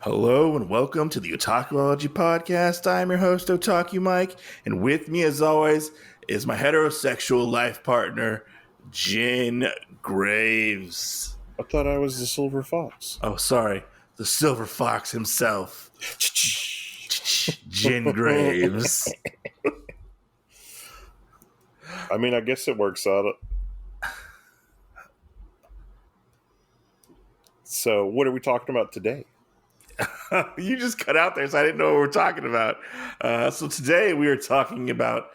Hello and welcome to the Otakuology Podcast. I'm your host, Otaku Mike, and with me, as always, is my heterosexual life partner, Jin Graves. I thought I was the silver fox. Oh, sorry, the silver fox himself, Jin Graves. I mean, I guess it works out. So, what are we talking about today? You just cut out there, so I didn't know what we were talking about. So today we are talking about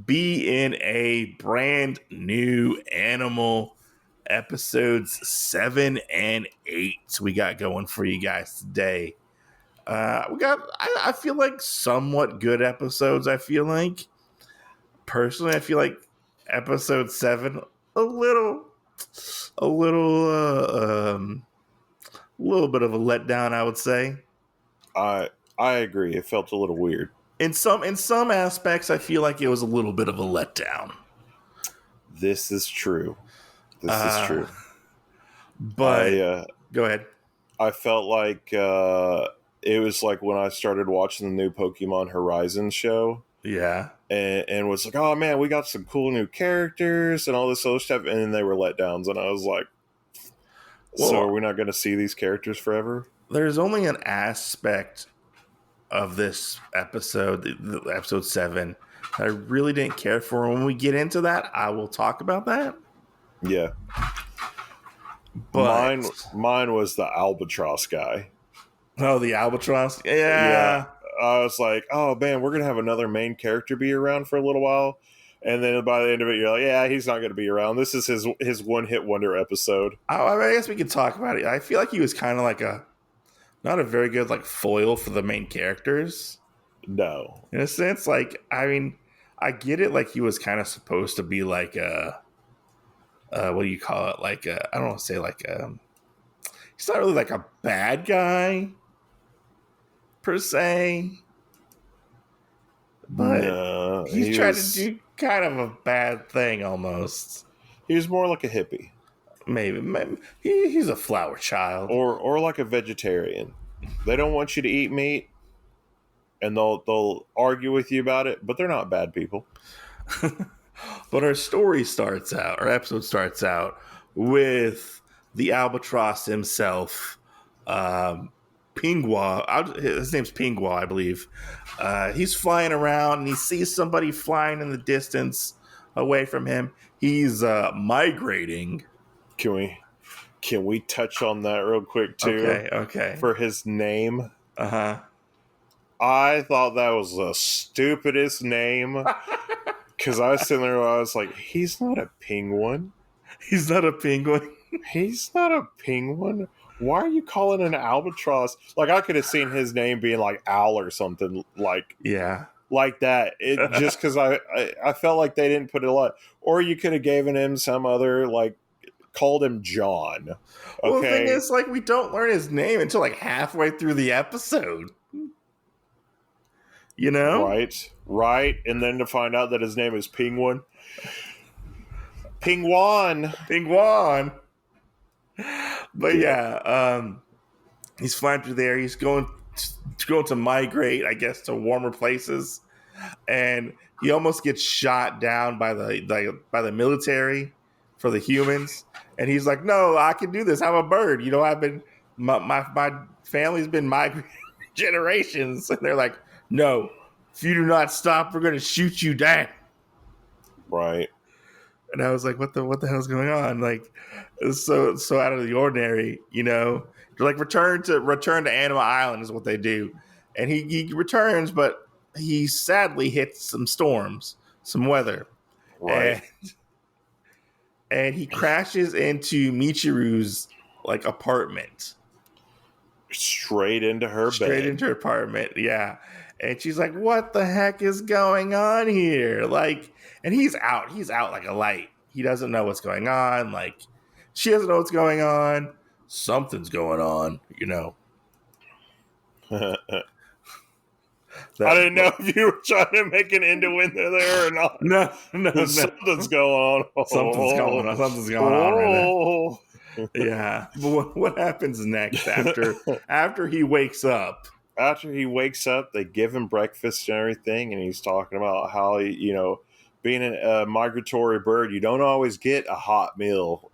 BNA, brand new animal, episodes 7 and 8. We got going for you guys today. We got, I feel like, somewhat good episodes. I feel like, personally, I feel like episode 7 a little bit of a letdown, I would say. I agree. It felt a little weird. In some aspects, I feel like it was a little bit of a letdown. This is true. This is true. But go ahead. I felt like it was like when I started watching the new Pokemon Horizon show. Yeah. And was like, oh man, we got some cool new characters and all this other stuff. And then they were letdowns. And I was like, so are we not going to see these characters forever? There's only an aspect of this episode, episode 7, that I really didn't care for. When we get into that, I will talk about that. Yeah. But mine was the Albatross guy. Oh, the Albatross? Yeah. I was like, oh man, we're going to have another main character be around for a little while. And then by the end of it, you're like, yeah, he's not going to be around. This is his one-hit wonder episode. I guess we could talk about it. I feel like he was kind of like not a very good like foil for the main characters. No. In a sense, like, I mean, I get it. Like, he was kind of supposed to be like what do you call it? Like, I don't want to say like, he's not really like a bad guy per se. But no, he's trying to do kind of a bad thing almost. He was more like a hippie. Maybe he's a flower child, or like a vegetarian. They don't want you to eat meat, and they'll argue with you about it. But they're not bad people. But our episode starts out with the Albatross himself, Pingua. His name's Pingua, I believe. He's flying around and he sees somebody flying in the distance away from him. He's migrating. Can we touch on that real quick too? Okay. For his name. Uh-huh. I thought that was the stupidest name. Because I was sitting there and I was like, he's not a penguin. He's not a penguin. He's not a penguin. Why are you calling an albatross? Like, I could have seen his name being like Al or something like that. Just because I felt like they didn't put it a lot. Or you could have given him some other, like, called him John. Okay? Well, the thing is, like, we don't learn his name until like halfway through the episode. You know? Right. And then to find out that his name is Penguin. Pingwan. But yeah, he's flying through there. He's going to migrate, I guess, to warmer places, and he almost gets shot down by the military for the humans. And he's like, "No, I can do this. I'm a bird. You know, I've been my family's been migrating generations." And they're like, "No, if you do not stop, we're going to shoot you down." Right. And I was like, what the hell's going on? Like, it's so out of the ordinary, you know? They're like, return to Animal Island is what they do. And he returns, but he sadly hits some storms, some weather. Right. And he crashes into Michiru's like apartment. Straight into her apartment, yeah. And she's like, what the heck is going on here? Like, and he's out like a light. He doesn't know what's going on. Like, she doesn't know what's going on. Something's going on, you know. I didn't know if you were trying to make an innuendo there or not. No. Something's going on. Something's going on right now. Yeah. But what happens next after he wakes up? After he wakes up, they give him breakfast and everything, and he's talking about how being a migratory bird, you don't always get a hot meal,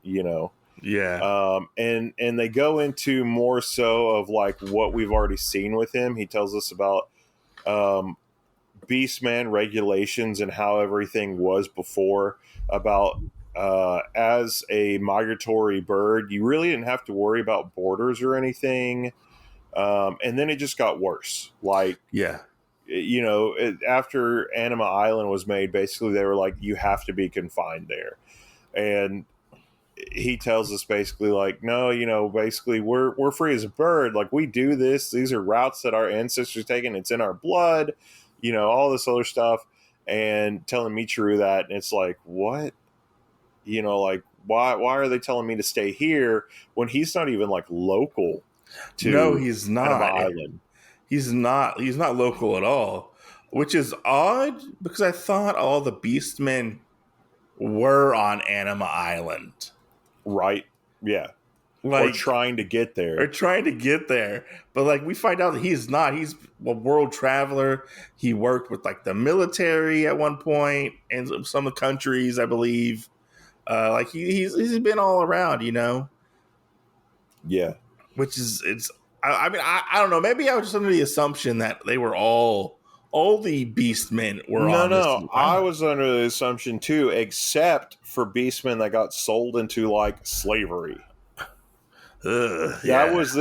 Yeah. And they go into more so of like what we've already seen with him. He tells us about beastman regulations and how everything was before, about as a migratory bird, you really didn't have to worry about borders or anything. And then it just got worse. Like, Yeah. After Anima Island was made, basically they were like, you have to be confined there. And he tells us basically like, no, basically we're free as a bird. Like, we do this. These are routes that our ancestors taken. It's in our blood, all this other stuff. And telling Michiru that, and it's like, what? Like, why are they telling me to stay here when he's not even like local to No, he's Anima not. Island? He's not local at all, which is odd because I thought all the beastmen were on Anima Island. Right. Yeah. Like, or trying to get there. But like, we find out that he's not. He's a world traveler. He worked with like the military at one point and some of the countries, I believe. Like he's been all around, Yeah. Which is I mean, I don't know. Maybe I was just under the assumption that they were all the beastmen were on this No. I island. was under the assumption too, except for beastmen that got sold into like slavery. Yeah. That was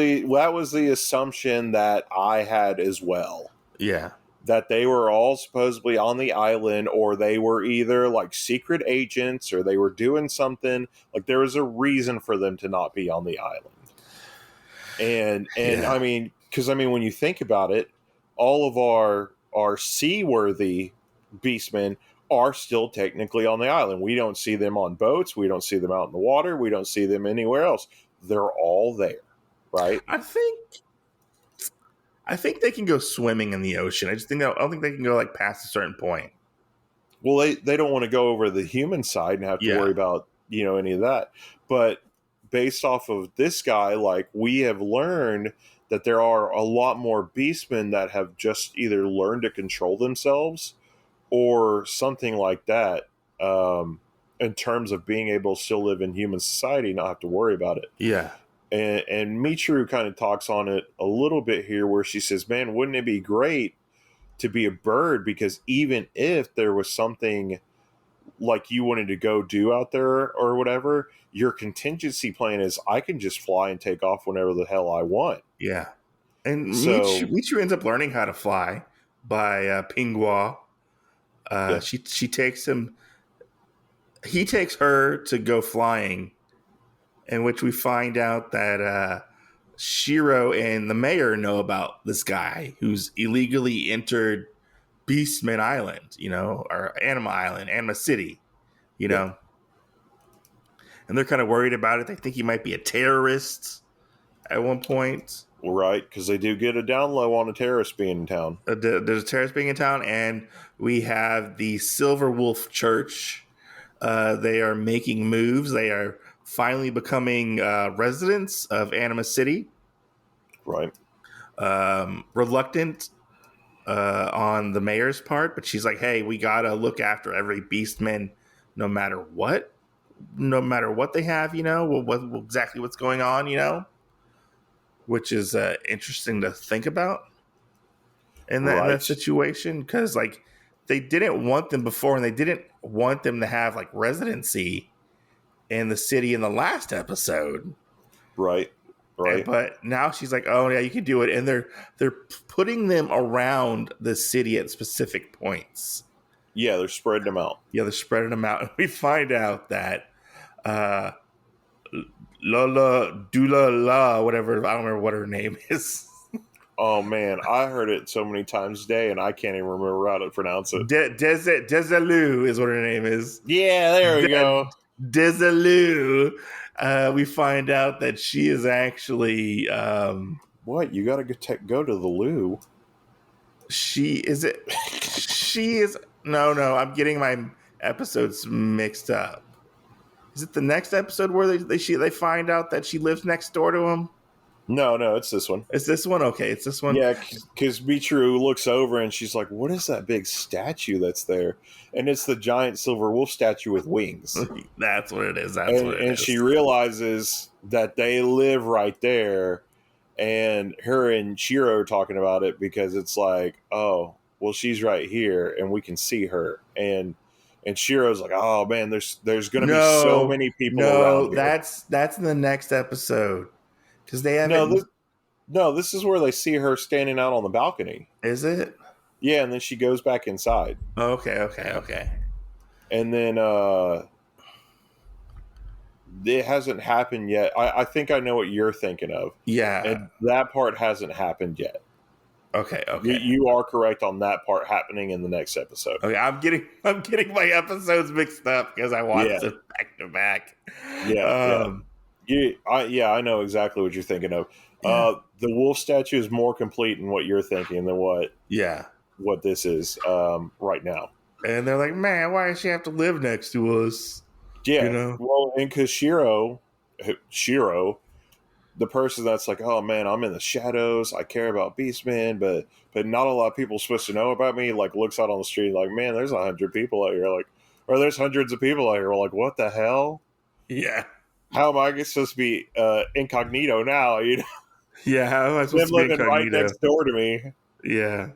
the assumption that I had as well. Yeah. That they were all supposedly on the island, or they were either like secret agents, or they were doing something. Like, there was a reason for them to not be on the island. And Yeah. I mean, because when you think about it, all of our seaworthy beastmen are still technically on the island. We don't see them on boats. We don't see them out in the water. We don't see them anywhere else. They're all there, right? I think they can go swimming in the ocean. I don't think they can go like past a certain point. Well, they don't want to go over the human side and have to worry about any of that. But based off of this guy, like, we have learned that there are a lot more beastmen that have just either learned to control themselves or something like that, in terms of being able to still live in human society, not have to worry about it. Yeah. And Michiru kind of talks on it a little bit here, where she says, man, wouldn't it be great to be a bird? Because even if there was something like you wanted to go do out there or whatever, your contingency plan is, I can just fly and take off whenever the hell I want. Yeah. And So Michiru ends up learning how to fly by Pingua. yeah. She takes him. He takes her to go flying, in which we find out that Shirou and the mayor know about this guy who's illegally entered Beastman Island, or Anima Island, Anima City, and they're kind of worried about it. They think he might be a terrorist at one point. Right, because they do get a down low on a terrorist being in town. There's a terrorist being in town, and we have the Silver Wolf Church. They are making moves. They are finally becoming residents of Anima City. Right. Reluctant on the mayor's part, but she's like, hey, we got to look after every beastman no matter what they have, exactly what's going on, which is interesting to think about in that situation, because like they didn't want them before, and they didn't want them to have like residency in the city in the last episode. Right. But now she's like, oh yeah, you can do it, and they're putting them around the city at specific points. Yeah, they're spreading them out. And we find out that Lola Dula La, whatever, I don't remember what her name is. Oh man, I heard it so many times today, and I can't even remember how to pronounce it. Desilu is what her name is. Yeah, there we go. Desilu. We find out that she is actually what? You got to go to the loo. She is. No. I'm getting my episodes mixed up. Is it the next episode where they find out that she lives next door to him? No, it's this one. It's this one? Okay, it's this one. Yeah, because Michiru looks over and she's like, what is that big statue that's there? And it's the giant silver wolf statue with wings. That's what it is. And she realizes that they live right there. And her and Shirou are talking about it because it's like, oh, well, she's right here and we can see her. And Shiro's like, oh, man, there's going to be so many people around here. That's in the next episode. Because they haven't... No, this is where they see her standing out on the balcony. Is it? Yeah, and then she goes back inside. Okay. And then it hasn't happened yet. I think I know what you're thinking of. Yeah. And that part hasn't happened yet. Okay. You are correct on that part happening in the next episode. Okay, I'm getting my episodes mixed up because I watched it back to back. I know exactly what you're thinking of. The wolf statue is more complete in what you're thinking than what this is right now. And they're like, man, why does she have to live next to us? Yeah, you know? Well, and because Shirou, the person that's like, oh man, I'm in the shadows, I care about beastmen, but not a lot of people are supposed to know about me, like looks out on the street like, man, there's 100 people out here, like, or there's hundreds of people out here. We're like, what the hell? Yeah. How am I supposed to be incognito now? You know? Yeah, how am I supposed to be incognito? Right next door to me. Yeah.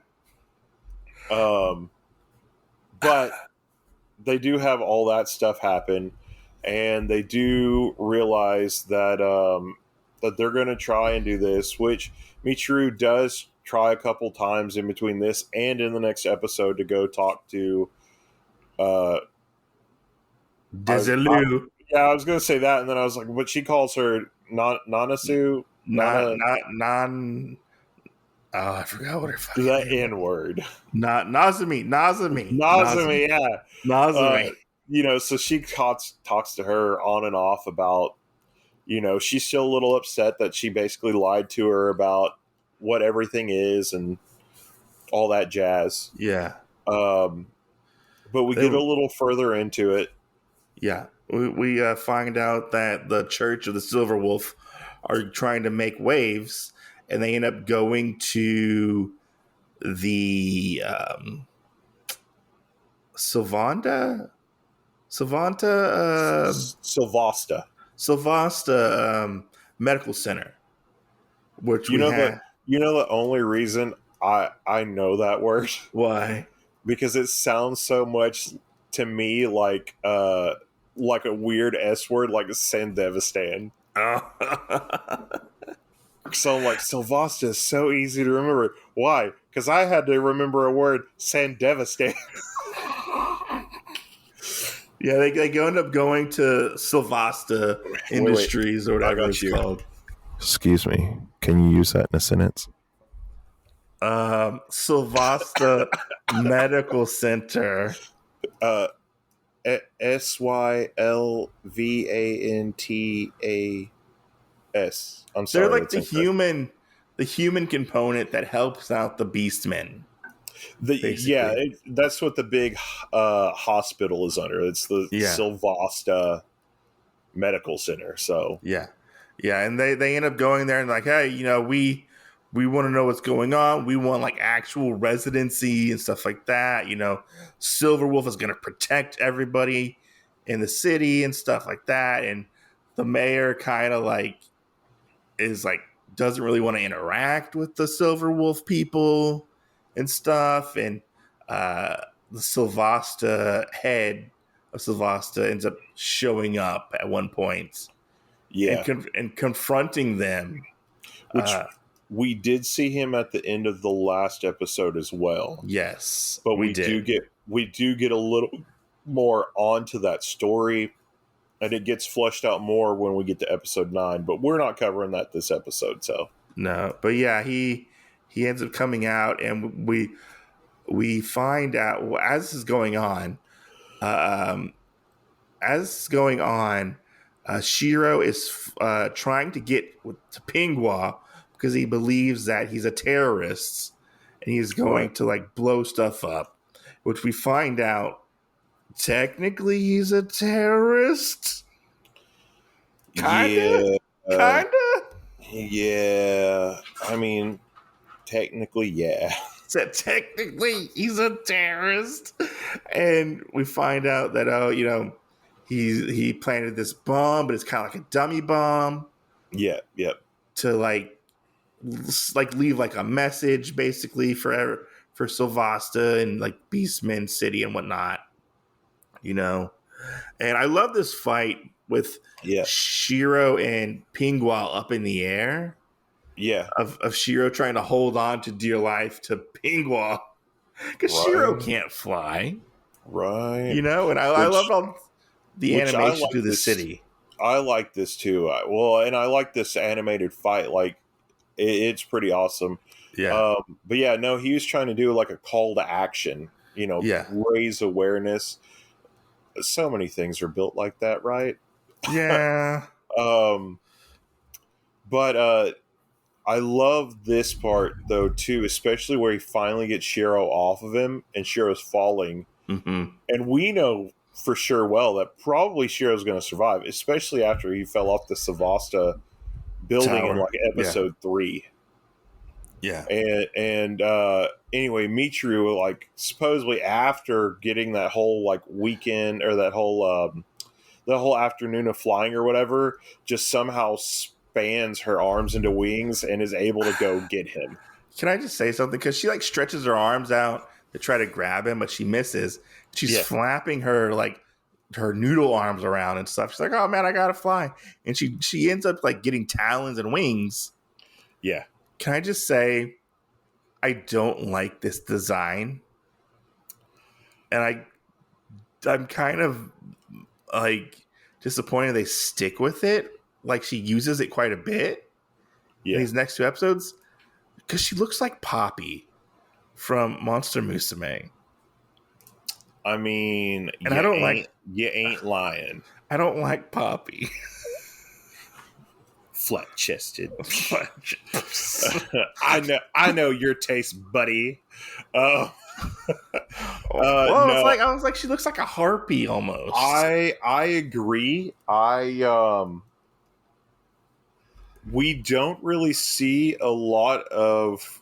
But they do have all that stuff happen, and they do realize that that they're going to try and do this, which Michiru does try a couple times in between this and in the next episode to go talk to Desilu. Yeah, I was going to say that, and then I was like, but she calls her Nanasu. I forgot what her fucking that N-word. Nazumi, yeah. Nazumi. You know, so she talks to her on and off about, you know, she's still a little upset that she basically lied to her about what everything is and all that jazz. Yeah. But we get a little further into it. Yeah. We find out that the Church of the Silver Wolf are trying to make waves, and they end up going to the Sylvasta Medical Center, which you know the only reason I know that word. Why? Because it sounds so much to me like a weird S word, like Sandevistan. So I'm like, Sylvasta is so easy to remember. Why? Because I had to remember a word, Sandevistan. Yeah, they end up going to Sylvasta Industries or whatever it's called. Excuse me. Can you use that in a sentence? Sylvasta Medical Center. SYLVANTAS. I'm sorry. They're like the human component that helps out the beastmen. That's what the big hospital is under. It's the Sylvasta Medical Center. So yeah, and they end up going there and like, hey, you know, we want to know what's going on. We want like actual residency and stuff like that. You know, Silverwolf is going to protect everybody in the city and stuff like that. And the mayor kind of like is like doesn't really want to interact with the Silverwolf people and stuff. And the Sylvasta head of Sylvasta ends up showing up at one point. Yeah. And confronting them. Which we did see him at the end of the last episode as well. Yes. But we do get a little more onto that story, and it gets fleshed out more when we get to episode 9, but we're not covering that this episode, so. No. But yeah, he ends up coming out, and we find out as this is going on, Shirou is trying to get to Pingua because he believes that he's a terrorist and he's going to like blow stuff up, which we find out technically he's a terrorist. Kinda? Yeah. Yeah. I mean, technically, yeah. So technically, he's a terrorist. And we find out that, he planted this bomb, but it's kind of like a dummy bomb. Yeah. Yep. To leave like a message basically for Sylvasta and like Beastman City and whatnot, And I love this fight with Shirou and Pingua up in the air. Yeah. Of Shirou trying to hold on to dear life to Pingua because Shirou can't fly, right? And I love all the animation to the city. I like this too. And I like this animated fight. Like, it's pretty awesome. Yeah. But yeah, no, he was trying to do like a call to action. Raise awareness. So many things are built like that, right? Yeah. But I love this part though too, especially where he finally gets Shirou off of him and Shirou's falling, and we know for sure that probably Shirou's going to survive, especially after he fell off the Sylvasta building Tower. In like episode 3. Yeah. And anyway, Michiru, like, supposedly after getting that whole like weekend or that whole afternoon of flying or whatever, just somehow spans her arms into wings and is able to go get him. Can I just say something? Because she like stretches her arms out to try to grab him, but she misses. She's flapping her like her noodle arms around and stuff. She's like, "Oh man, I gotta fly," and she ends up like getting talons and wings. Yeah. Can I just say, I don't like this design, and I'm kind of like disappointed they stick with it. Like, she uses it quite a bit in these next 2 episodes because she looks like Poppy from Monster Musume. I mean, and I don't you ain't lying. I don't like Poppy. Flat chested. I know your taste, buddy. I was like, she looks like a harpy almost. I agree. We don't really see a lot of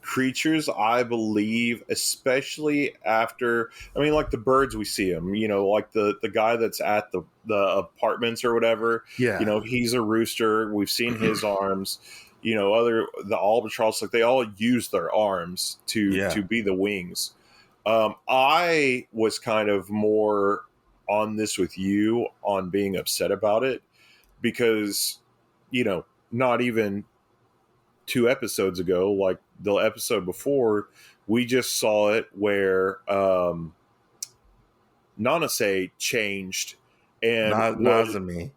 creatures, I believe, especially after, I mean, like the birds, we see them, like the guy that's at the apartments or whatever. Yeah. He's a rooster. We've seen his arms. The Albatross, like, they all use their arms to be the wings. I was kind of more on this with you on being upset about it because, not even 2 episodes ago, like the episode before, we just saw it where Nanase changed and Nazumi,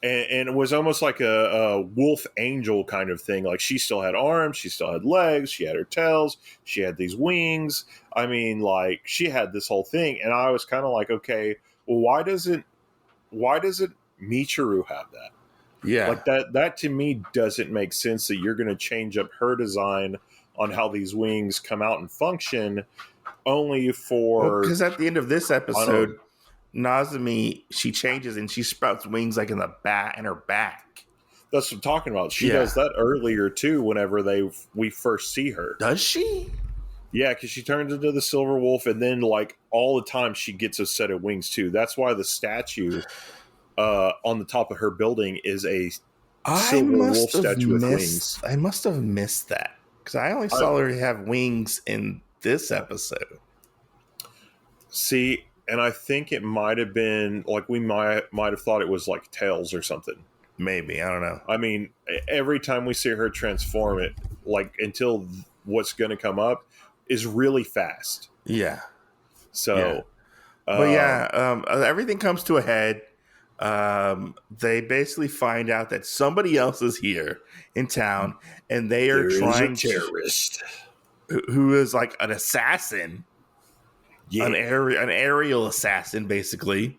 and it was almost like a wolf angel kind of thing. Like, she still had arms, she still had legs, she had her tails, she had these wings. I mean, like, she had this whole thing, and I was kind of like, okay, well, why doesn't Michiru have that? Yeah. Like, that to me doesn't make sense, that you're going to change up her design on how these wings come out and function only for... Because at the end of this episode, Nazumi, she changes and she sprouts wings like in her back. That's what I'm talking about. She does that earlier too, whenever we first see her. Does she? Yeah, because she turns into the silver wolf, and then like all the time she gets a set of wings too. That's why the statue on the top of her building is a silver wolf statue with wings. I must have missed that because I only saw her have wings in this episode. See, and I think it might have been like, we might have thought it was like tails or something. Maybe, I don't know. I mean, every time we see her transform it, like, until what's going to come up is really fast. Yeah. So, everything comes to a head. They basically find out that somebody else is here in town, and they are trying to terrorist who is like an assassin, an aerial assassin, basically.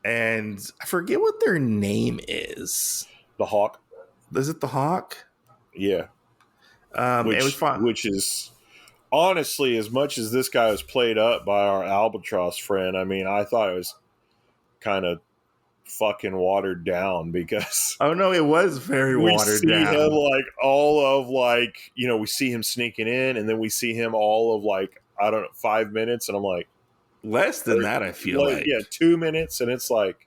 And I forget what their name is. The Hawk. Is it the Hawk? Yeah. It was fun. Which is, honestly, as much as this guy was played up by our Albatross friend, I mean, I thought it was kind of fucking watered down because oh no, it was very we watered see down. him like all of like, you know, we see him sneaking in, and then we see him all of like, I don't know, 5 minutes, and I'm like, less than that, I feel like. Yeah, 2 minutes, and it's like,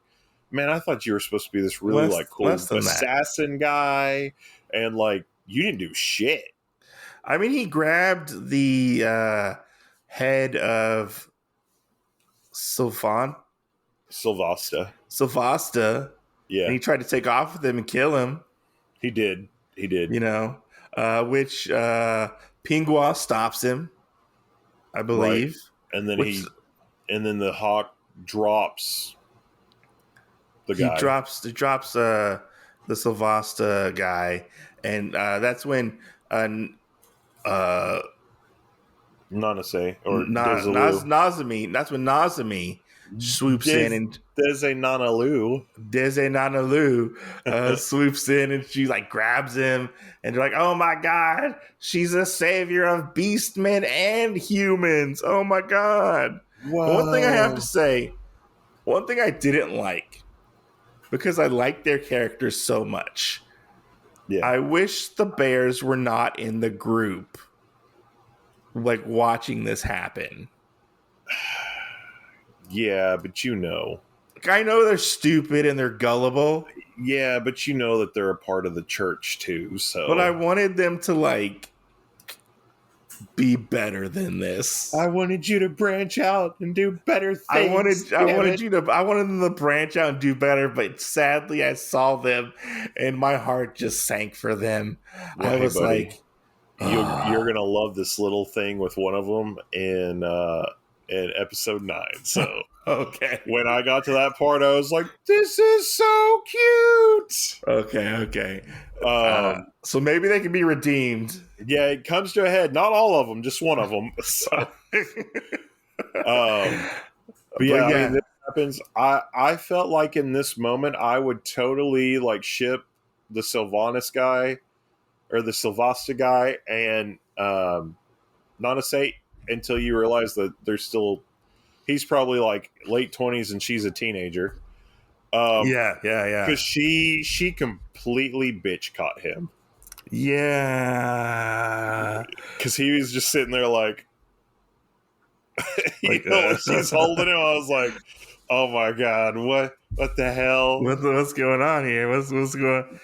man, I thought you were supposed to be this really like cool assassin guy, and like you didn't do shit. I mean, he grabbed the head of Sylvasta. Yeah. And he tried to take off with him and kill him. He did. You know, which Pingua stops him, I believe. Right. And then and then the hawk drops the guy. He drops the Sylvasta guy, and that's when Nanase or Nazami. That's when Nazami swoops in and Dese Nanalu swoops in, and she like grabs him, and they're like, "Oh my god, she's a savior of beastmen and humans! Oh my god!" One thing I have to say, one thing I didn't like, because I like their characters so much. Yeah, I wish the bears were not in the group, like watching this happen. Yeah, but you know. I know they're stupid and they're gullible. Yeah, but you know that they're a part of the church too, so. But I wanted them to, like, be better than this. I wanted you to branch out and do better things. I wanted them to branch out and do better, but sadly I saw them and my heart just sank for them. Well, I was buddy, you're gonna love this little thing with one of them in episode 9. So okay, when I got to that part, I was like, "This is so cute." Okay. So maybe they can be redeemed. Yeah, it comes to a head. Not all of them, just one of them. So, but yeah, I mean, this happens. I felt like in this moment, I would totally like ship the Sylvanas guy or the Sylvasta guy and Nanase until you realize that he's probably like late 20s and she's a teenager. Yeah. Because she completely bitch caught him. Yeah. Because he was just sitting there like, she's holding him. I was like, oh my god, what the hell? What's going on here? What's going?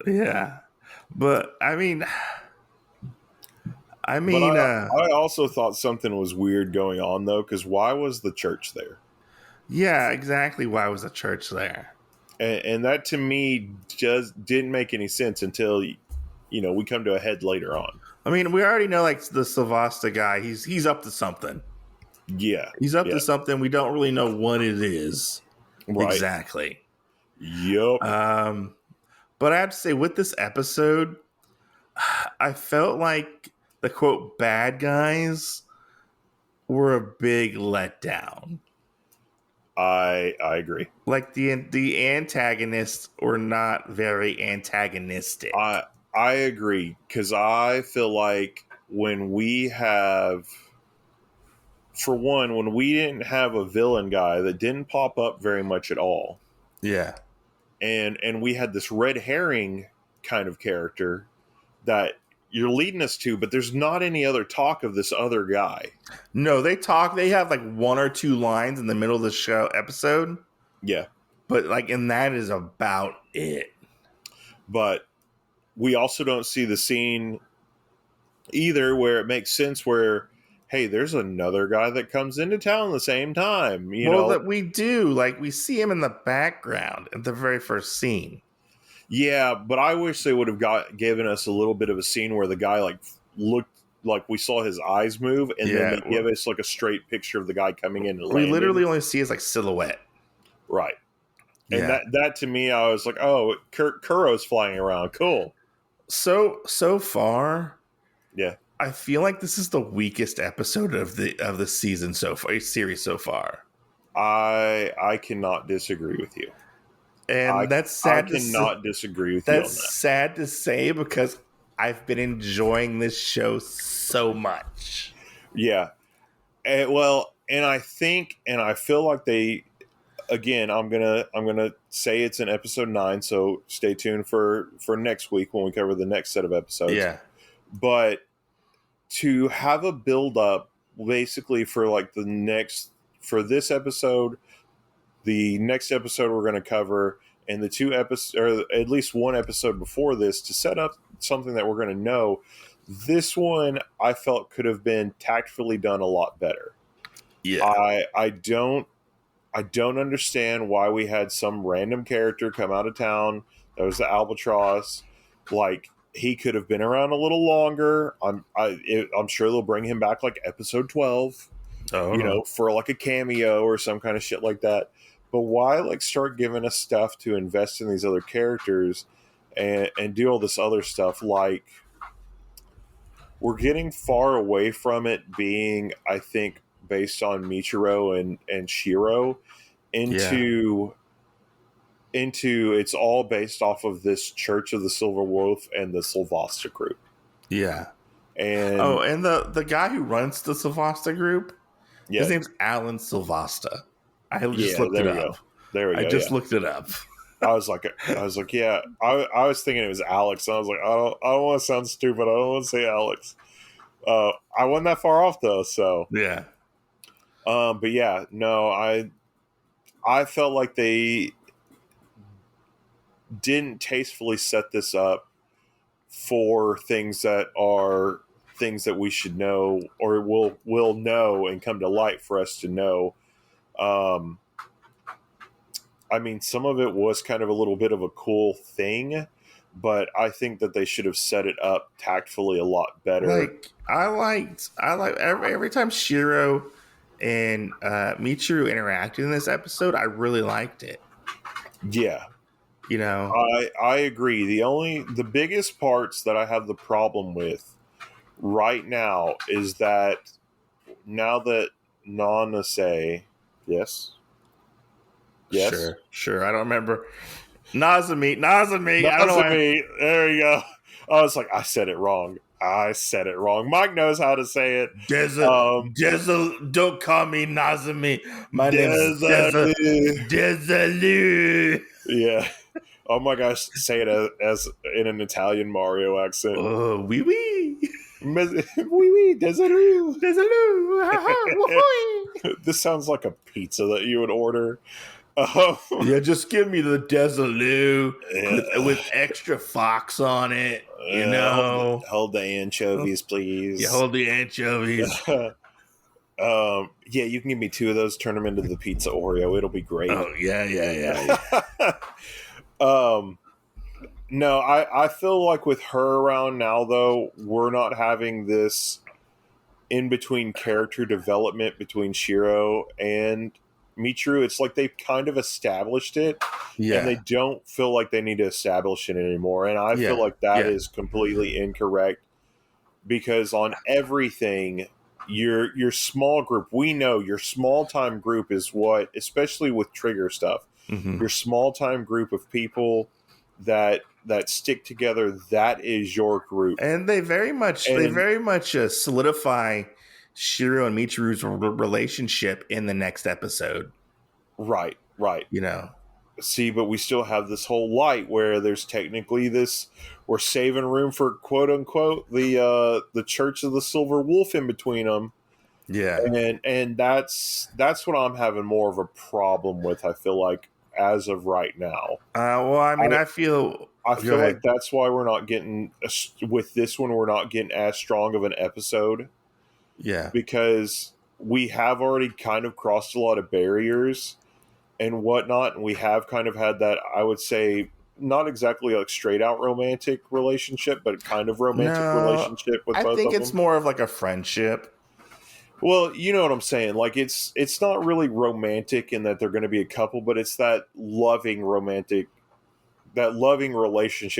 Yeah, but I mean, I also thought something was weird going on though, because why was the church there? Yeah, exactly. Why was the church there? And that to me just didn't make any sense until we come to a head later on. I mean, we already know like the Sylvasta guy. He's up to something. Yeah, he's up to something. We don't really know what it is exactly. Yep. But I have to say, with this episode, I felt like the quote bad guys were a big letdown. I agree. Like the antagonists were not very antagonistic. I agree, because I feel like when we didn't have a villain guy that didn't pop up very much at all. Yeah. And we had this red herring kind of character that you're leading us to, but there's not any other talk of this other guy. No, they have like one or two lines in the middle of the episode. Yeah. But like, and that is about it. But we also don't see the scene either where it makes sense where, hey, there's another guy that comes into town at the same time. That we do. Like, we see him in the background at the very first scene. Yeah, but I wish they would have given us a little bit of a scene where the guy like looked like we saw his eyes move, and then they give us like a straight picture of the guy coming in. We literally only see his like silhouette. Right. And that to me, I was like, oh, Kuro's flying around. Cool. So far, yeah, I feel like this is the weakest episode of the season so far, series so far. I cannot disagree with you. And that's sad. I cannot disagree with you on that. That's sad to say because I've been enjoying this show so much. Yeah. And I feel like they again, I'm gonna say it's in episode 9, so stay tuned for next week when we cover the next set of episodes. Yeah. But to have a build up basically for like for this episode, the next episode we're going to cover, and the 2 episodes, or at least 1 episode before this, to set up something that we're going to know. This one I felt could have been tactfully done a lot better. Yeah. I don't understand why we had some random character come out of town. That was the Albatross. Like, he could have been around a little longer. I'm sure they'll bring him back like episode 12. For like a cameo or some kind of shit like that. But why like start giving us stuff to invest in these other characters and do all this other stuff? Like, we're getting far away from it being, I think, based on Michiru and Shirou into it's all based off of this Church of the Silver Wolf and the Sylvasta group. Yeah. And the guy who runs the Sylvasta group, his name's Alan Sylvasta. I just looked it up. There we go. I just looked it up. I was like, yeah. I was thinking it was Alex. And I was like, I don't want to sound stupid. I don't want to say Alex. I wasn't that far off though. So yeah. But yeah, no, I felt like they didn't tastefully set this up for things that we should know or will know and come to light for us to know. I mean, some of it was kind of a little bit of a cool thing, but I think that they should have set it up tactfully a lot better. Like, I like every time Shirou and Michiru interacted in this episode, I really liked it. Yeah. I agree. The biggest parts that I have the problem with right now is that now that Nanase, yes, sure. I don't remember. Nazami. I don't know. There you go. I was like, I said it wrong. Mike knows how to say it. Don't call me Nazami. My name is Desalu. Yeah. Oh my gosh, say it as in an Italian Mario accent. Oh, oui, oui. Oui, oui, Desalu. This sounds like a pizza that you would order. Yeah, just give me the Desalu with extra fox on it. Hold the anchovies, please. Yeah, hold the anchovies. Yeah, you can give me 2 of those. Turn them into the pizza Oreo. It'll be great. Oh yeah. No, I feel like with her around now, though, we're not having this in between character development between Shirou and Michiru. It's like they've kind of established it, and they don't feel like they need to establish it anymore. And I feel like that is completely incorrect, because on everything, your small group, we know your small time group is what, especially with trigger stuff, your small time group of people that stick together, that is your group. And they very much solidify Shirou and Michiru's relationship in the next episode. Right. See, but we still have this whole light where there's technically this, we're saving room for quote unquote the Church of the Silver Wolf in between them. Yeah. And that's what I'm having more of a problem with, I feel like, as of right now. I feel like that's why we're not getting, with this one, we're not getting as strong of an episode. Yeah. Because we have already kind of crossed a lot of barriers and whatnot, and we have kind of had that, I would say, not exactly like straight out romantic relationship, but kind of romantic relationship with both of them. I think it's more of like a friendship. Well, you know what I'm saying. Like, it's not really romantic in that they're going to be a couple, but it's that loving relationship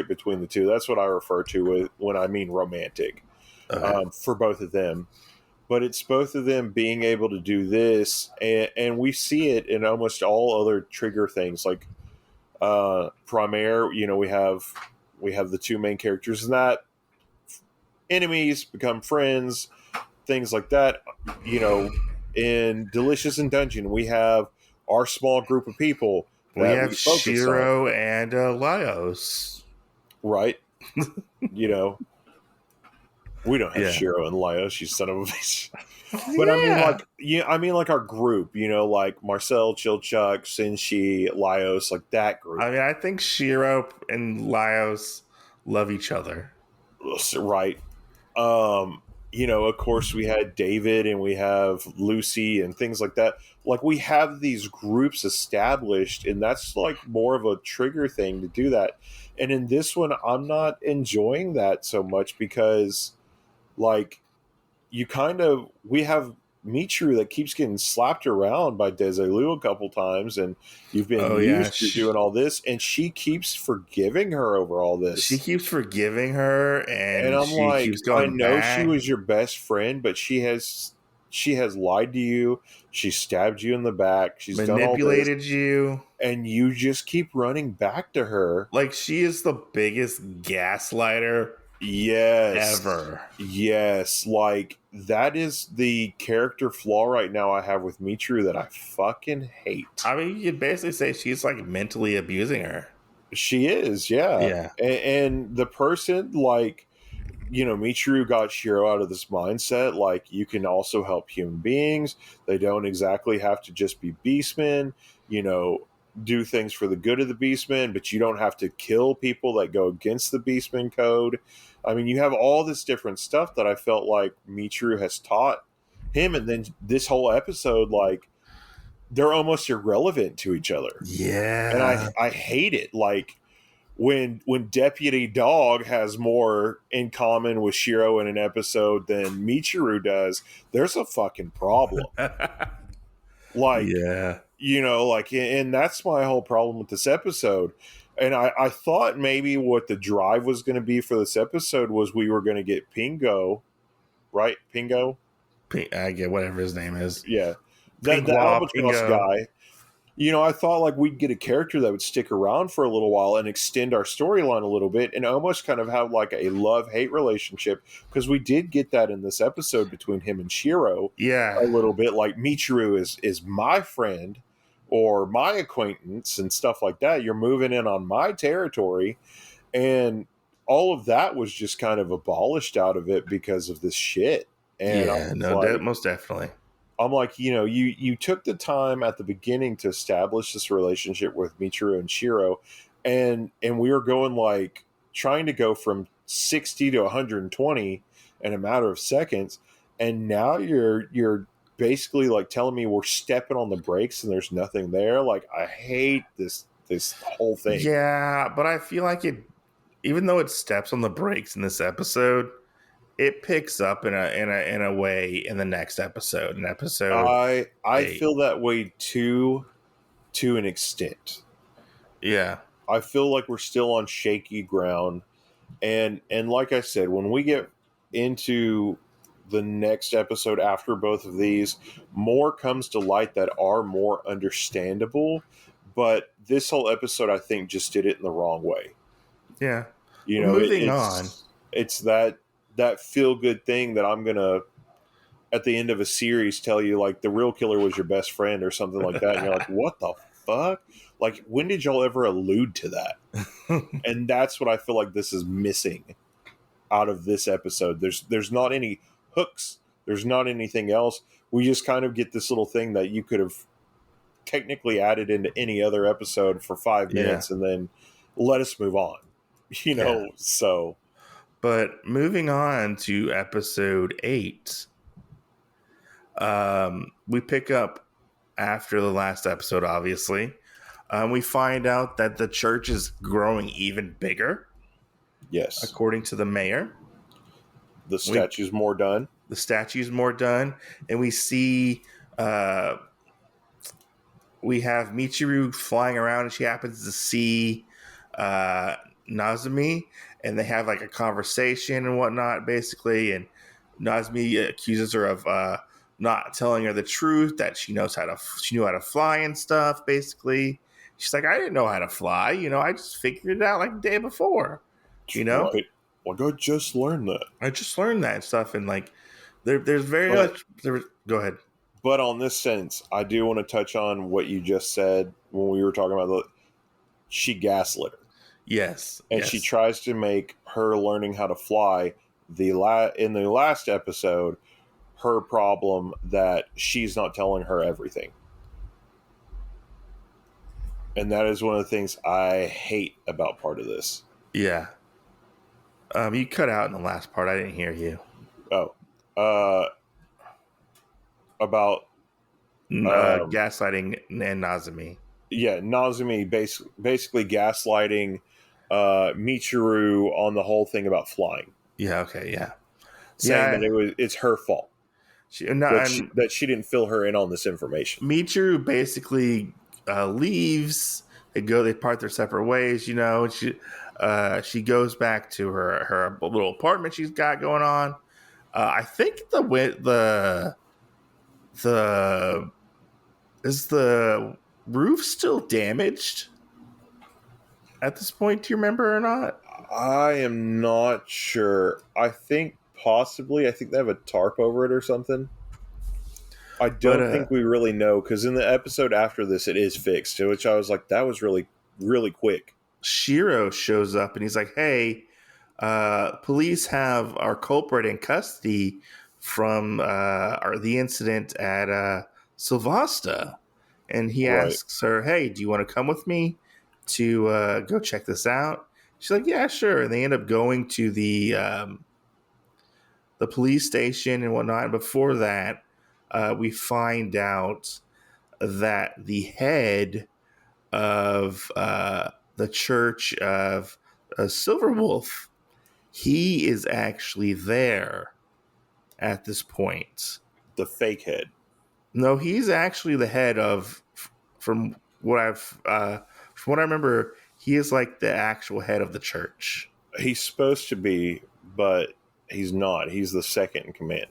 between the two. That's what I refer to when I mean romantic, for both of them. But it's both of them being able to do this, and we see it in almost all other trigger things. Like Primaire, we have the 2 main characters, and that enemies become friends, things like that. In Delicious and Dungeon, we have our small group of people we that have we focus on. Shirou and Laios. Right. You know, we don't have Yeah. Shirou and Laios, you son of a bitch. But I mean, like, like our group, like Marcel, Chilchuck, Senshi, Laios, like that group. I mean, I think Shirou and Laios love each other. Right. Of course we had David and we have Lucy and things like that. Like we have these groups established, and that's like more of a trigger thing to do that. And in this one, I'm not enjoying that so much because like we have Michiru that keeps getting slapped around by Desilu a couple times, and you've been used to doing all this, and she keeps forgiving her over all this. She keeps forgiving her, and I'm she like, keeps going I know back. she was your best friend, but she has lied to you. She stabbed you in the back. She's manipulated done all this, you, and you just keep running back to her. Like she is the biggest gaslighter. Yes. Ever. Yes. Like, that is the character flaw right now I have with Michiru that I fucking hate. I mean, you could basically say she's like mentally abusing her. She is, yeah. Yeah. And the person, like, Michiru got Shirou out of this mindset. Like, you can also help human beings. They don't exactly have to just be beastmen, do things for the good of the beastmen, but you don't have to kill people that go against the beastman code. I mean, you have all this different stuff that I felt like Michiru has taught him, and then this whole episode, like, they're almost irrelevant to each other. Yeah. And I hate it. Like, when Deputy Dog has more in common with Shirou in an episode than Michiru does, there's a fucking problem. Like, yeah. And that's my whole problem with this episode. And I thought maybe what the drive was going to be for this episode was we were going to get Pingo, right? Pingo? I get whatever his name is. Yeah. The Albatross guy. I thought like we'd get a character that would stick around for a little while and extend our storyline a little bit and almost kind of have like a love-hate relationship, because we did get that in this episode between him and Shirou. Yeah. A little bit like Michiru is my friend or my acquaintance and stuff like that. You're moving in on my territory. And all of that was just kind of abolished out of it because of this shit. And most definitely. I'm like, you took the time at the beginning to establish this relationship with Michiru and Shirou, and we were going like trying to go from 60 to 120 in a matter of seconds, and now you're basically like telling me we're stepping on the brakes and there's nothing there. Like, I hate this whole thing. Yeah, but I feel like even though it steps on the brakes in this episode, it picks up in a way in the next episode. I feel that way too, to an extent. Yeah, I feel like we're still on shaky ground, and like I said, when we get into the next episode after both of these, more comes to light that are more understandable. But this whole episode, I think, just did it in the wrong way. Yeah, moving on, it's that feel good thing that I'm gonna at the end of a series tell you like the real killer was your best friend or something like that, and you're like, what the fuck? Like, when did y'all ever allude to that? And that's what I feel like this is missing out of this episode. There's not any hooks. There's not anything else. We just kind of get this little thing that you could have technically added into any other episode for 5 minutes and then let us move on. So. But moving on to episode 8, we pick up after the last episode, obviously. We find out that the church is growing even bigger. Yes. According to the mayor. The statue's more done. The statue's more done. And we see we have Michiru flying around, and she happens to see Nazumi, and they have like a conversation and whatnot, basically. And Nazumi accuses her of not telling her the truth, that she knew how to fly and stuff, basically. She's like, I didn't know how to fly. I just figured it out like the day before. Right. Like, I just learned that. And stuff. And like, there's very much. Go ahead. But on this sense, I do want to touch on what you just said when we were talking about she gaslit her. Yes. And she tries to make her learning how to fly in the last episode her problem that she's not telling her everything. And that is one of the things I hate about part of this. Yeah. You cut out in the last part. I didn't hear you. Oh. About gaslighting and Nazumi. Yeah, Nazumi basically gaslighting Michiru on the whole thing about flying. Yeah, okay, yeah. Saying that it's her fault. That she didn't fill her in on this information. Michiru basically leaves. They part their separate ways, you know. She goes back to her little apartment she's got going on. I think is the roof still damaged at this point? Do you remember or not? I am not sure. I think possibly. I think they have a tarp over it or something. I don't think we really know, because in the episode after this, it is fixed. To which I was like, that was really, really quick. Shirou shows up and he's like, hey, police have our culprit in custody from the incident at Sylvasta. And he asks her, hey, do you want to come with me to go check this out? She's like, yeah, sure. And they end up going to the police station and whatnot. And before that, we find out that the head of the Church of Silverwolf, he is actually there at this point. The fake head. No, he's actually the head of, from what I remember, he is like the actual head of the church. He's supposed to be, but he's not. He's the second in command.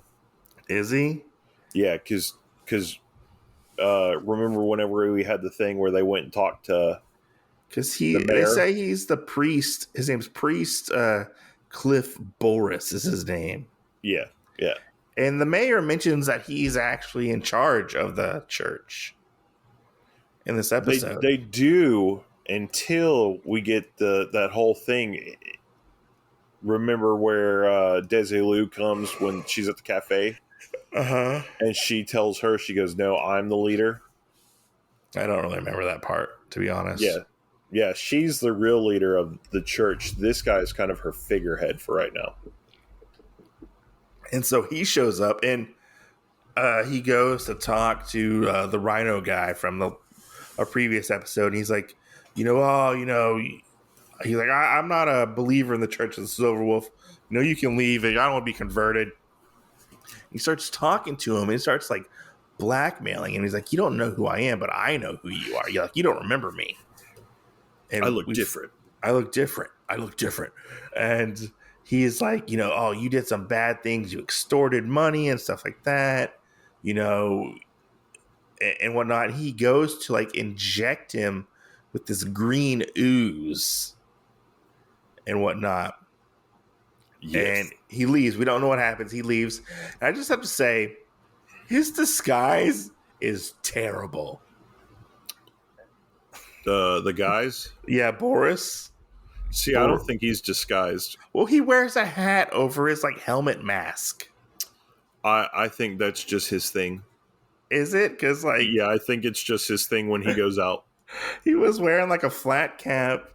Is he? Yeah, because remember whenever we had the thing where they went and talked to, because they say he's the priest. His name's Priest Cliff Boris is his name. Yeah. And the mayor mentions that he's actually in charge of the church in this episode. They do, until we get that whole thing. Remember where Desilu comes when she's at the cafe? Uh-huh. And she tells her, she goes, no, I'm the leader. I don't really remember that part, to be honest. Yeah, she's the real leader of the church. This guy is kind of her figurehead for right now. And so he shows up, and he goes to talk to the Rhino guy from a previous episode. And he's like, he's like, I'm not a believer in the Church of the Silverwolf. You can leave. I don't want to be converted. He starts talking to him, and he starts like blackmailing him. He's like, you don't know who I am, but I know who you are. You're like, you don't remember me. And I look different. I look different. And he is like, you did some bad things. You extorted money and stuff like that, and whatnot. He goes to like inject him with this green ooze and whatnot. Yes. And he leaves. We don't know what happens. He leaves. And I just have to say, his disguise is terrible. The guys? Yeah, Boris. See, I don't think he's disguised. Well, he wears a hat over his like helmet mask. I think that's just his thing. Is it? Because yeah, I think it's just his thing when he goes out. He was wearing like a flat cap,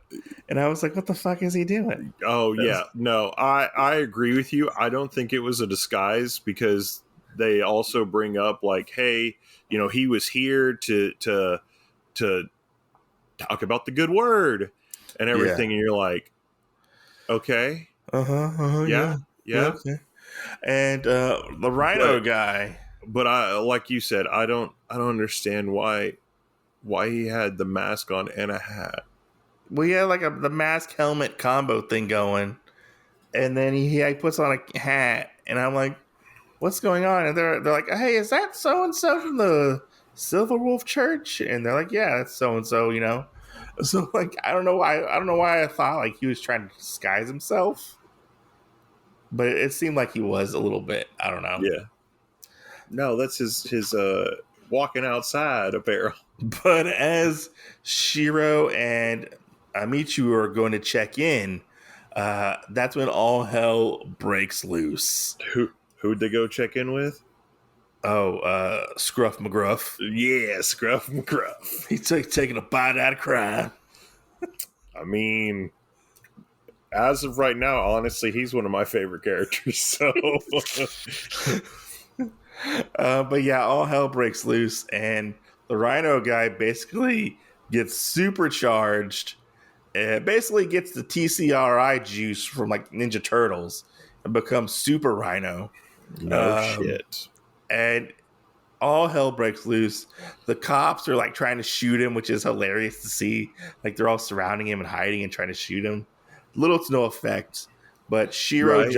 and I was like, what the fuck is he doing? Oh, yeah. No, I agree with you. I don't think it was a disguise, because they also bring up like, hey, he was here to talk about the good word and everything. Yeah. And you're like, okay. Yeah. Okay. And the Rhino guy. But like you said, I don't understand why he had the mask on and a hat. Well, he had like the mask helmet combo thing going, and then he puts on a hat, and I'm like, what's going on? And they're like, hey, is that so and so from the Silverwolf Church? And they're like, yeah, that's so and so, So like, I don't know why I thought like he was trying to disguise himself, but it seemed like he was a little bit. I don't know. Yeah. No, that's his walking outside apparel. But as Shirou and Michiru are going to check in, that's when all hell breaks loose. Who'd they go check in with? Oh, Scruff McGruff. Yeah, Scruff McGruff. He's taking a bite out of crime. I mean, as of right now, honestly, he's one of my favorite characters. So, but yeah, all hell breaks loose, and the Rhino guy basically gets supercharged. Basically, gets the TCRI juice from like Ninja Turtles and becomes Super Rhino. No shit. And all hell breaks loose. The cops are like trying to shoot him, which is hilarious to see. Like they're all surrounding him and hiding and trying to shoot him. Little to no effect. But Shirou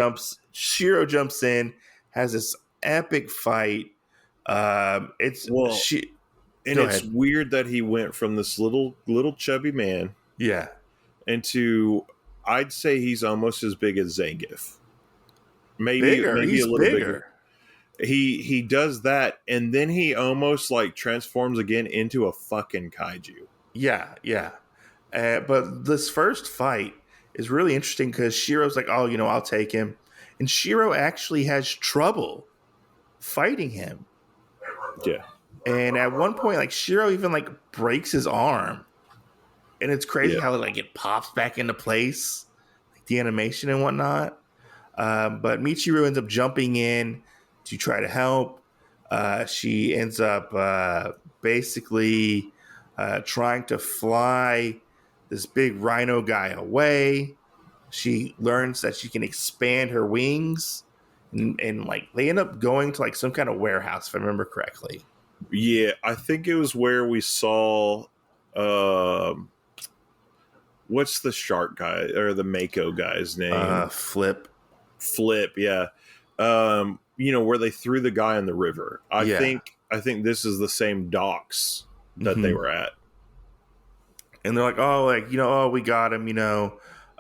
jumps in, has this epic fight. It's weird that he went from this little chubby man, into, I'd say he's almost as big as Zangief. Maybe a little bigger. He does that, and then he almost like transforms again into a fucking kaiju. Yeah. But this first fight is really interesting because Shirou's like, oh, I'll take him. And Shirou actually has trouble fighting him. Yeah. And at one point, like, Shirou even like breaks his arm. And it's crazy how like it pops back into place, like the animation and whatnot. But Michiru ends up jumping in to try to help. She ends up basically trying to fly this big rhino guy away. She learns that she can expand her wings, and like they end up going to like some kind of warehouse, if I remember correctly. Yeah, I think it was where we saw what's the shark guy or the Mako guy's name? Flip, yeah. Where they threw the guy in the river. I think this is the same docks that they were at. And they're like, oh, we got him,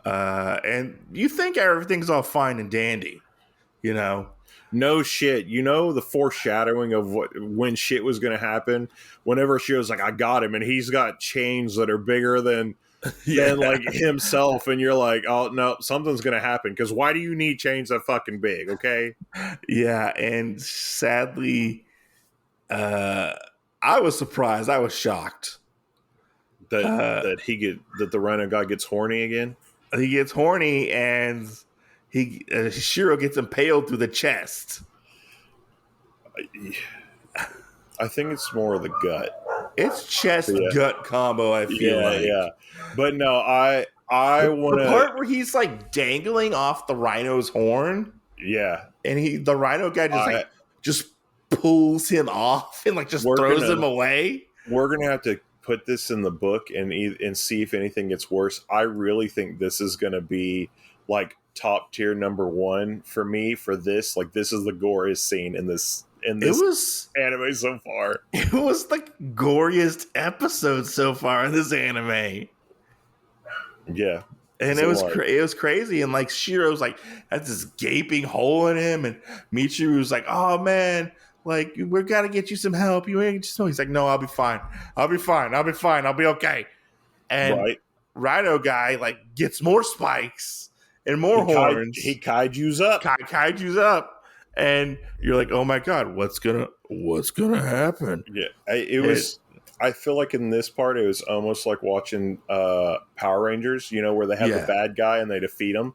and you think everything's all fine and dandy, No shit. The foreshadowing of when shit was going to happen. Whenever she was like, I got him, and he's got chains that are bigger than like himself, and you're like, oh no, something's going to happen, because why do you need chains that fucking big? Okay. Yeah, and sadly, I was surprised. I was shocked that the rhino guy gets horny again. He gets horny, and Shirou gets impaled through the chest. I think it's more of the gut. It's chest gut combo. I feel like. Yeah. But no, I want the part where he's like dangling off the rhino's horn. Yeah, and the rhino guy just pulls him off and like just throws him away. We're gonna have to put this in the book and see if anything gets worse. I really think this is gonna be like top tier number one for me for this. Like, this is the goriest scene in this anime so far. It was the goriest episode so far in this anime. Yeah. And it was crazy. And like Shirou's like has this gaping hole in him, and Michiru's like, oh man, like we gotta get you some help. You ain't just He's like, no, I'll be fine. I'll be okay. And Rhino guy like gets more spikes and more horns. He kaiju's up. Kaiju's up. And you're like, oh my god, what's gonna happen? Yeah. I feel like in this part, it was almost like watching Power Rangers, where they have the bad guy and they defeat him.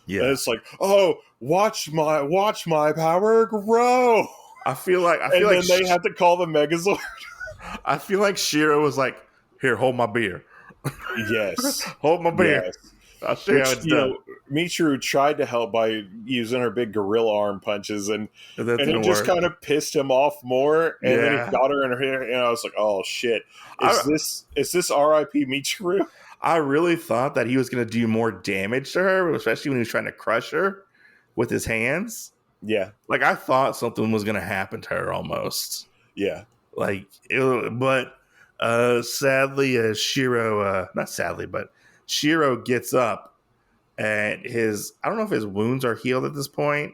Yeah, and it's like, oh, watch my power grow. I feel like they have to call the Megazord. I feel like Shirou was like, here, hold my beer. Yes, hold my beer. Yes. I'll show you how it's done. Michiru tried to help by using her big gorilla arm punches, and it just kind of pissed him off more. And then he got her in her hair, and I was like, "Oh shit! Is this R.I.P. Michiru?" I really thought that he was going to do more damage to her, especially when he was trying to crush her with his hands. Yeah, like I thought something was going to happen to her almost. Yeah, sadly, Shirou gets up, and I don't know if his wounds are healed at this point,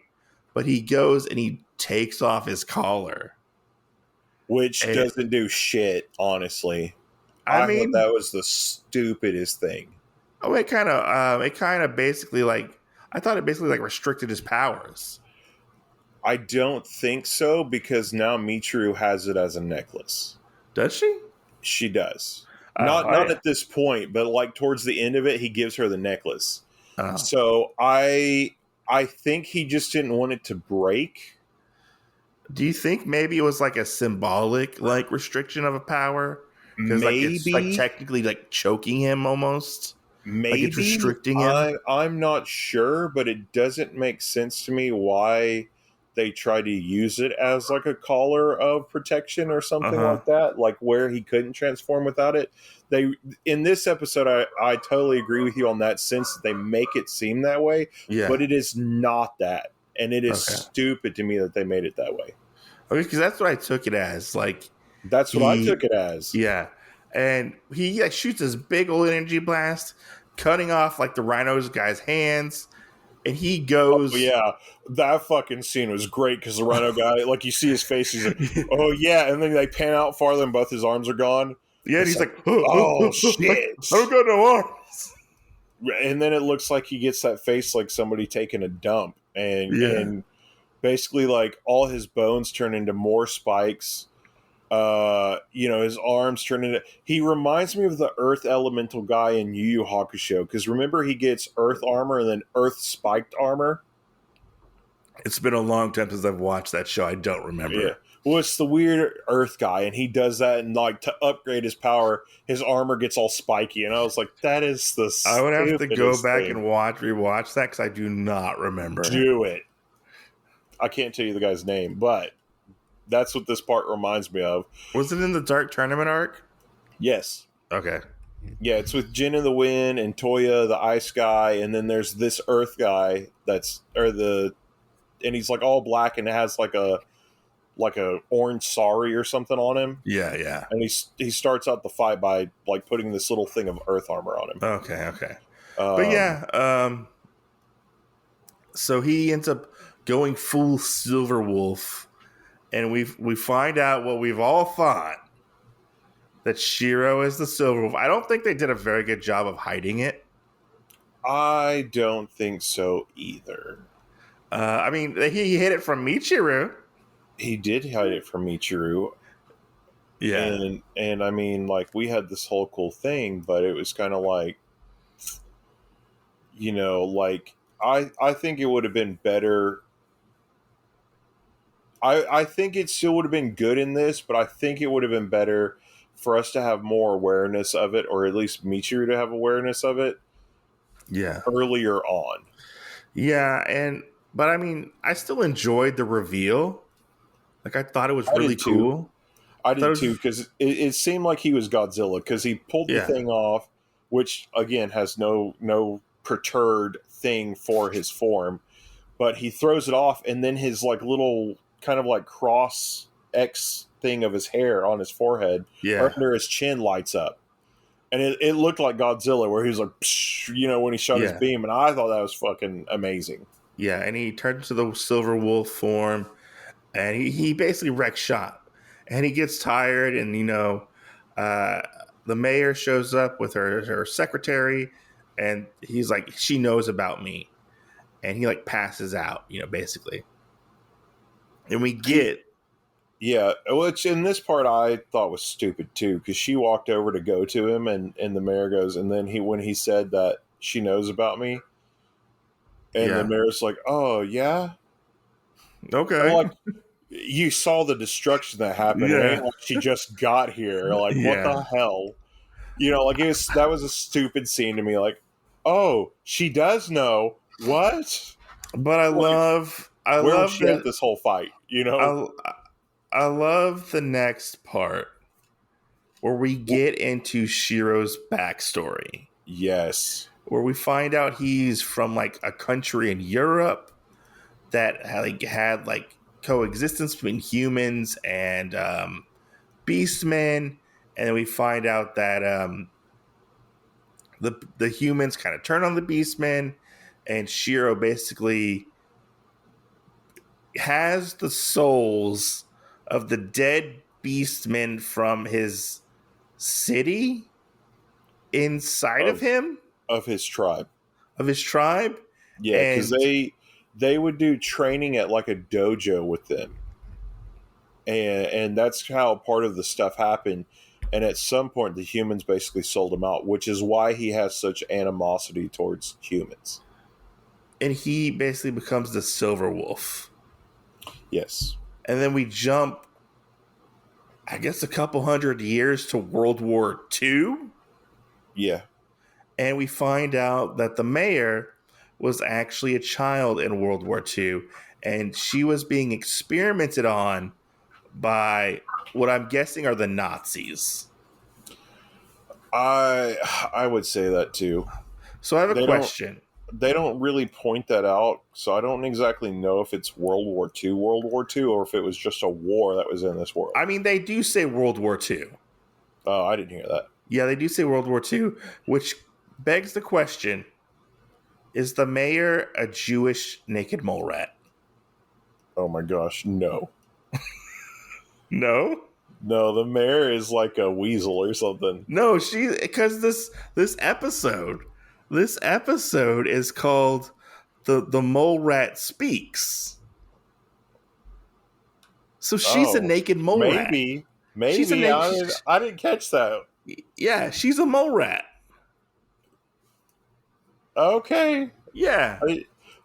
but he goes and he takes off his collar. Which doesn't do shit, honestly. I thought that was the stupidest thing. Oh, it kind of basically like, I thought it basically like restricted his powers. I don't think so, because now Michiru has it as a necklace. Does she? She does. Not at this point, but like towards the end of it, he gives her the necklace. So I think he just didn't want it to break. Do you think maybe it was like a symbolic like restriction of a power? Because like it's like technically like choking him almost. Maybe like it's restricting him. I'm not sure, but it doesn't make sense to me why they try to use it as like a collar of protection or something like that, like where he couldn't transform without it. They in this episode, I totally agree with you on that sense that they make it seem that way, but it is not that, and it is stupid to me that they made it that way. Okay, because that's what I took it as. Like that's what I took it as. Yeah, and he like shoots this big old energy blast, cutting off like the rhino's guy's hands. And he goes... Oh, yeah, that fucking scene was great because the rhino guy, like, you see his face, he's like, oh, yeah, and then they pan out farther and both his arms are gone. Yeah, and he's like, oh, shit. I don't got no arms. And then it looks like he gets that face like somebody taking a dump. And basically, like, all his bones turn into more spikes. His arms turn into... He reminds me of the Earth Elemental guy in Yu Yu Hakusho, because remember he gets Earth armor and then Earth spiked armor? It's been a long time since I've watched that show. I don't remember. Yeah. Well, it's the weird Earth guy, and he does that, and like to upgrade his power, his armor gets all spiky, and I was like, that is the I would have to go back and rewatch that, because I do not remember. Do it. I can't tell you the guy's name, but that's what this part reminds me of. Was it in the Dark Tournament arc? Yes. Okay. Yeah, it's with Jin in the Wind and Toya, the ice guy, and then there's this Earth guy and he's like all black and has like a orange sari or something on him. Yeah, yeah. And he starts out the fight by like putting this little thing of Earth armor on him. Okay. But yeah, so he ends up going full Silver Wolf. And we find out what we've all thought, that Shirou is the Silver Wolf. I don't think they did a very good job of hiding it. I don't think so either. I mean, he hid it from Michiru. He did hide it from Michiru. Yeah. And I mean, like, we had this whole cool thing, but it was kind of like, like, I think it would have been better... I think it still would have been good in this, but I think it would have been better for us to have more awareness of it, or at least Michiru to have awareness of it. Yeah. Earlier on. Yeah, but I mean, I still enjoyed the reveal. Like, I thought it was really cool. I did too, because it seemed like he was Godzilla, because he pulled the thing off, which again has no perturbed thing for his form, but he throws it off, and then his like little kind of like cross X thing of his hair on his forehead under his chin lights up, and it looked like Godzilla, where he was like, psh, when he shot his beam, and I thought that was fucking amazing. Yeah, and he turned into the Silver Wolf form, and he basically wrecks shop, and he gets tired, and the mayor shows up with her secretary, and he's like, she knows about me, and he like passes out, basically. And we get... Yeah, which in this part I thought was stupid too, because she walked over to go to him, and the mayor goes, and then when he said that she knows about me, and the mayor's like, oh, yeah? Okay. Like, you saw the destruction that happened, and like she just got here. Like, what the hell? That was a stupid scene to me. Like, oh, she does know. What? But I love this whole fight, I love the next part where we get into Shirou's backstory. Yes. Where we find out he's from like a country in Europe that had coexistence between humans and beastmen, and then we find out that the humans kind of turn on the beastmen, and Shirou basically has the souls of the dead beastmen from his city inside of of him, of his tribe. of his tribe. Yeah, because And they would do training at like a dojo with them, and that's how part of the stuff happened. And at some point, the humans basically sold him out, which is why he has such animosity towards humans. and he basically becomes the Silver Wolf. Yes. And then we jump, I guess, a couple hundred years to World War II. Yeah. And we find out that the mayor was actually a child in World War II, and she was being experimented on by what I'm guessing are the Nazis. I would say that too. So I have a They don't question. they don't really point that out, so I don't exactly know if it's World War II, or if it was just a war that was in this world. I mean, they do say World War II. Oh, I didn't hear that. Yeah, they do say World War II, which begs the question, is the mayor a Jewish naked mole rat? Oh my gosh, no. No? No, the mayor is like a weasel or something. No, because this episode is called the Mole Rat Speaks. So she's a Oh, naked mole rat. She's a maybe I didn't catch that. Yeah, she's a mole rat. Okay. Yeah.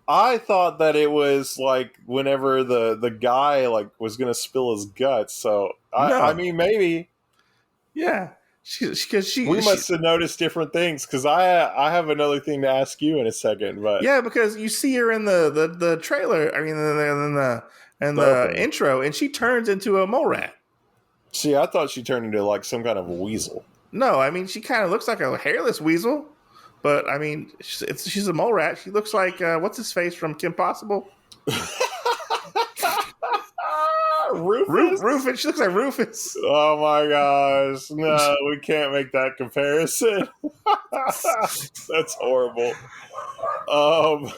I thought that it was like whenever the guy like was gonna spill his guts. So I No. mean maybe. Yeah. We must have noticed different things, because I have another thing to ask you in a second. But yeah, because you see her in the trailer. I mean, in the intro, and she turns into a mole rat. See, I thought she turned into like some kind of a weasel. No, I mean she kind of looks like a hairless weasel, but I mean she's a mole rat. She looks like what's his face from Kim Possible? Rufus. She looks like Rufus. Oh my gosh. No, we can't make that comparison. That's horrible. No,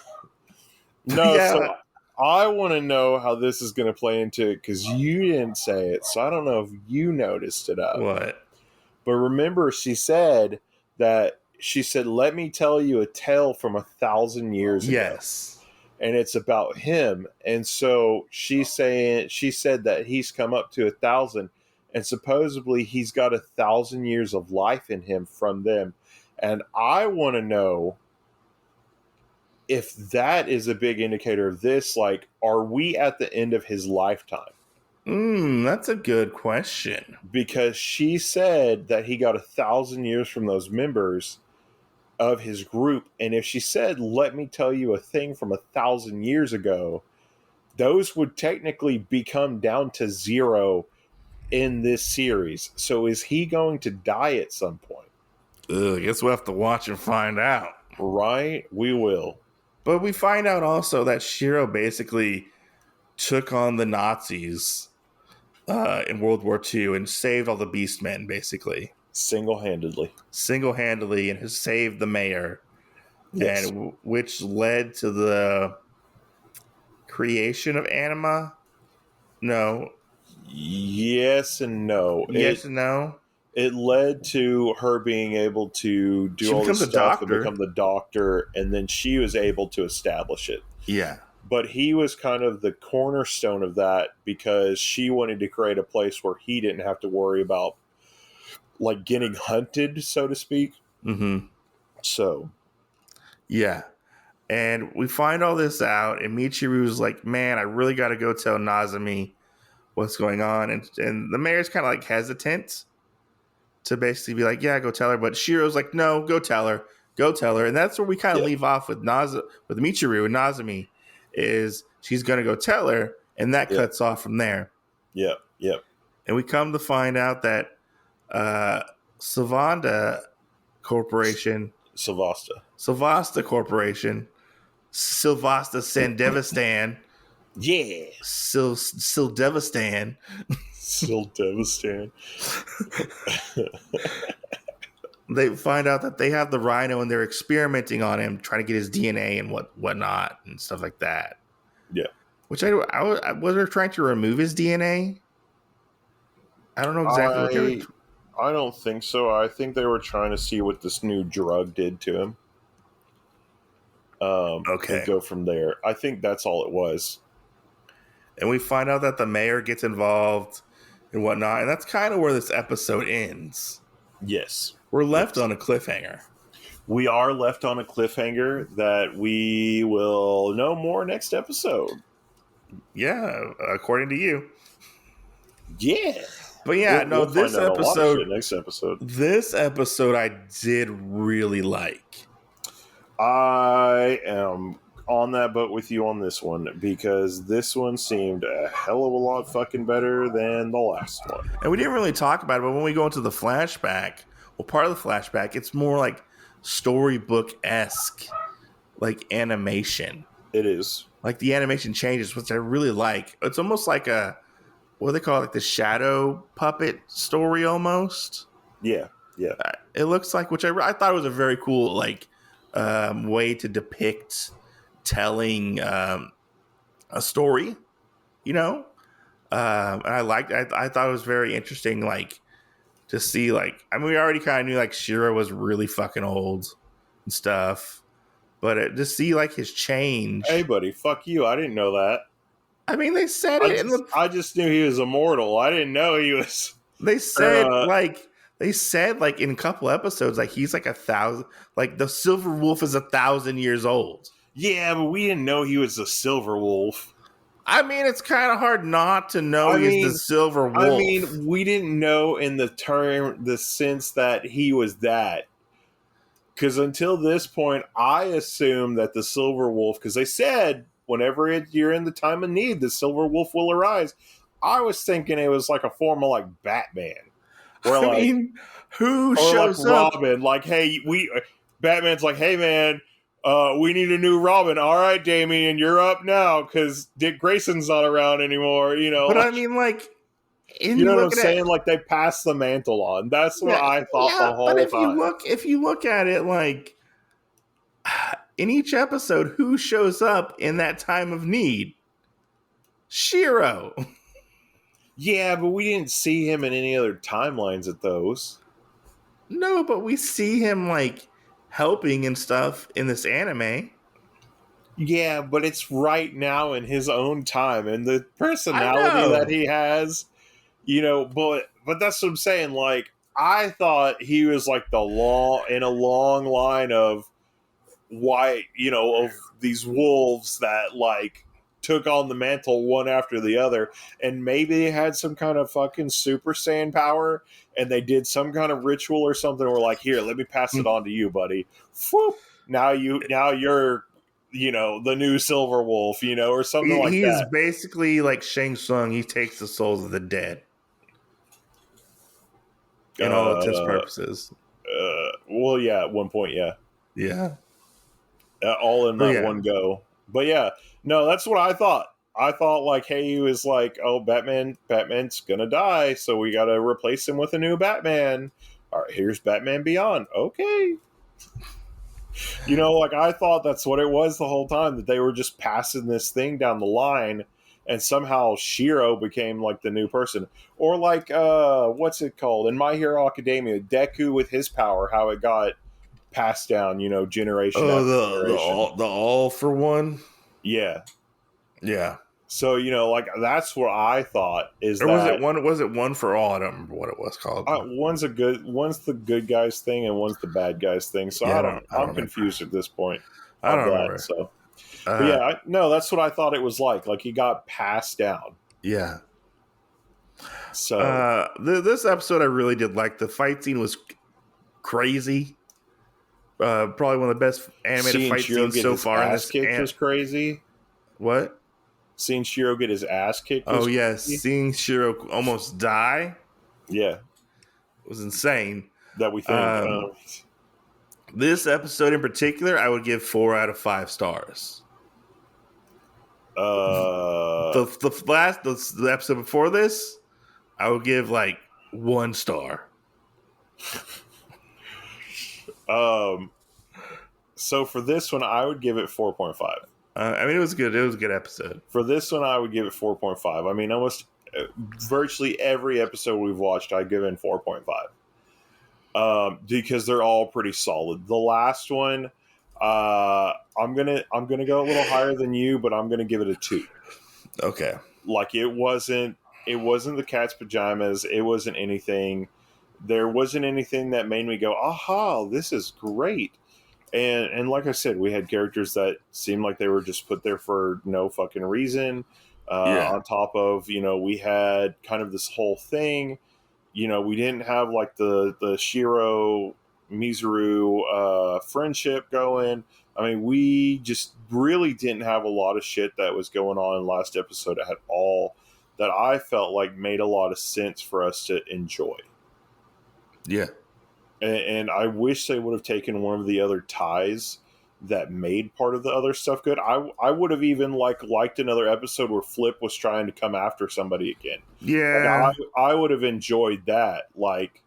Yeah. so I want to know how this is going to play into it, because you didn't say it, so I don't know if you noticed it up. What? But remember, she said, let me tell you a tale from 1,000 years ago. Yes. And it's about him. And so she said that he's come up to 1,000, and supposedly he's got 1,000 years of life in him from them. And I want to know if that is a big indicator of this. Like, are we at the end of his lifetime? That's a good question. Because she said that he got 1,000 years from those members of his group, and if she said, let me tell you a thing from 1,000 years ago, those would technically become down to 0 in this series. So is he going to die at some point? I guess we'll have to watch and find out. Right? We will. But we find out also that Shirou basically took on the Nazis in World War II and saved all the Beastmen, basically. Single-handedly, and has saved the mayor. Yes. And which led to the creation of Anima? No. Yes and no. Yes and no. It led to her being able to do all this stuff and become the doctor, and then she was able to establish it. Yeah. But he was kind of the cornerstone of that, because she wanted to create a place where he didn't have to worry about like getting hunted, so to speak. Mm-hmm. So. Yeah. And we find all this out, and Michiru's like, man, I really got to go tell Nazami what's going on. And the mayor's kind of like hesitant to basically be like, yeah, go tell her. But Shiro's like, no, go tell her. Go tell her. And that's where we kind of leave off with Michiru and Nazami, is she's going to go tell her, and that cuts off from there. Yeah, yeah. And we come to find out that Sylvasta Corporation, Sylvasta Sandevistan, Syldevistan, they find out that they have the rhino, and they're experimenting on him, trying to get his DNA and whatnot and stuff like that. Yeah. Which I was they trying to remove his DNA. I don't know exactly what they were. I don't think so. I think they were trying to see what this new drug did to him. And go from there. I think that's all it was. And we find out that the mayor gets involved and whatnot, and that's kind of where this episode ends. Yes. We're left on a cliffhanger. We are left on a cliffhanger that we will know more next episode. Yeah, according to you. Yeah. But yeah, we'll this episode, next episode. This episode I did really like. I am on that boat with you on this one because this one seemed a hell of a lot fucking better than the last one. And we didn't really talk about it, but when we go into the flashback, well, part of the flashback, it's more like storybook-esque, like animation. It is. Like the animation changes, which I really like. It's almost like a, what do they call it, like the shadow puppet story almost. Yeah, yeah. It looks like, which I thought was a very cool, like, way to depict telling a story, you know. And I thought it was very interesting, like, to see, like, I mean, we already kind of knew, like, Shirou was really fucking old and stuff, but to see, like, his change. Hey, buddy, fuck you. I didn't know that. I mean, they said I just knew he was immortal. I didn't know he was. They said, like, in a couple episodes, like, he's like 1,000, like, the Silver Wolf is 1,000 years old. Yeah, but we didn't know he was a Silver Wolf. I mean, it's kind of hard not to know he's the Silver Wolf. I mean, we didn't know in the sense that he was that. Because until this point, I assumed that the Silver Wolf, because they said, whenever you're in the time of need, the Silver Wolf will arise. I was thinking it was like a form of like Batman. Where I mean, who shows like Robin, up? Like, hey, Batman's like, hey, man, we need a new Robin. All right, Damian, you're up now because Dick Grayson's not around anymore. You know, but I mean, like, you know what I'm saying? Like, they passed the mantle on. That's what I thought the whole time. But if you look at it, like, in each episode, who shows up in that time of need? Shirou. Yeah, but we didn't see him in any other timelines at those. No, but we see him, like, helping and stuff in this anime. Yeah, but it's right now in his own time and the personality that he has, you know, but that's what I'm saying. Like, I thought he was like in a long line of white, you know, of these wolves that like took on the mantle one after the other, and maybe they had some kind of fucking Super Saiyan power and they did some kind of ritual or something. We're like, here, let me pass it on to you, buddy. Whoop. Now you're, you know, the new Silver Wolf, you know, or something like that. He's basically like Shang Tsung. He takes the souls of the dead. In all intents and purposes. Well, yeah, at one point, yeah. Yeah. All in that one go. But yeah, no, that's what I thought. I thought like, hey, he was like, oh, Batman's gonna die, so we gotta replace him with a new Batman. All right, here's Batman Beyond. Okay. You know, like, I thought that's what it was the whole time, that they were just passing this thing down the line, and somehow Shirou became like the new person. Or like, what's it called? In My Hero Academia, Deku with his power, how it got passed down, you know, generation after generation. The all for one? Yeah. Yeah. So, you know, like, that's what I thought is or was it one for all? I don't remember what it was called. One's the good guys thing and one's the bad guys thing. So yeah, I'm confused at this point. I don't remember. So, but yeah, no, that's what I thought it was like. Like, he got passed down. Yeah. So this episode I really did like. The fight scene was crazy. Probably one of the best animated fight scenes so far. His ass kicked was crazy. What? Seeing Shirou get his ass kicked. Oh yes, seeing Shirou almost die. Yeah, it was insane. That we think. This episode in particular, I would give 4 out of 5 stars. The episode before this, I would give like 1 star. So for this one, I would give it 4.5. I mean, it was good. It was a good episode. For this one, I would give it 4.5. I mean, almost virtually every episode we've watched, I give it 4.5. Because they're all pretty solid. The last one, I'm gonna go a little higher than you, but I'm gonna give it a 2. Okay. Like it wasn't the cat's pajamas. It wasn't anything. There wasn't anything that made me go, aha, this is great. And like I said, we had characters that seemed like they were just put there for no fucking reason. On top of, we had kind of this whole thing. We didn't have like the Shirou Michiru friendship going. I mean, we just really didn't have a lot of shit that was going on in the last episode at all that I felt like made a lot of sense for us to enjoy. Yeah. And I wish they would have taken one of the other ties that made part of the other stuff good. I would have even liked another episode where Flip was trying to come after somebody again. Yeah. I would have enjoyed that. Like,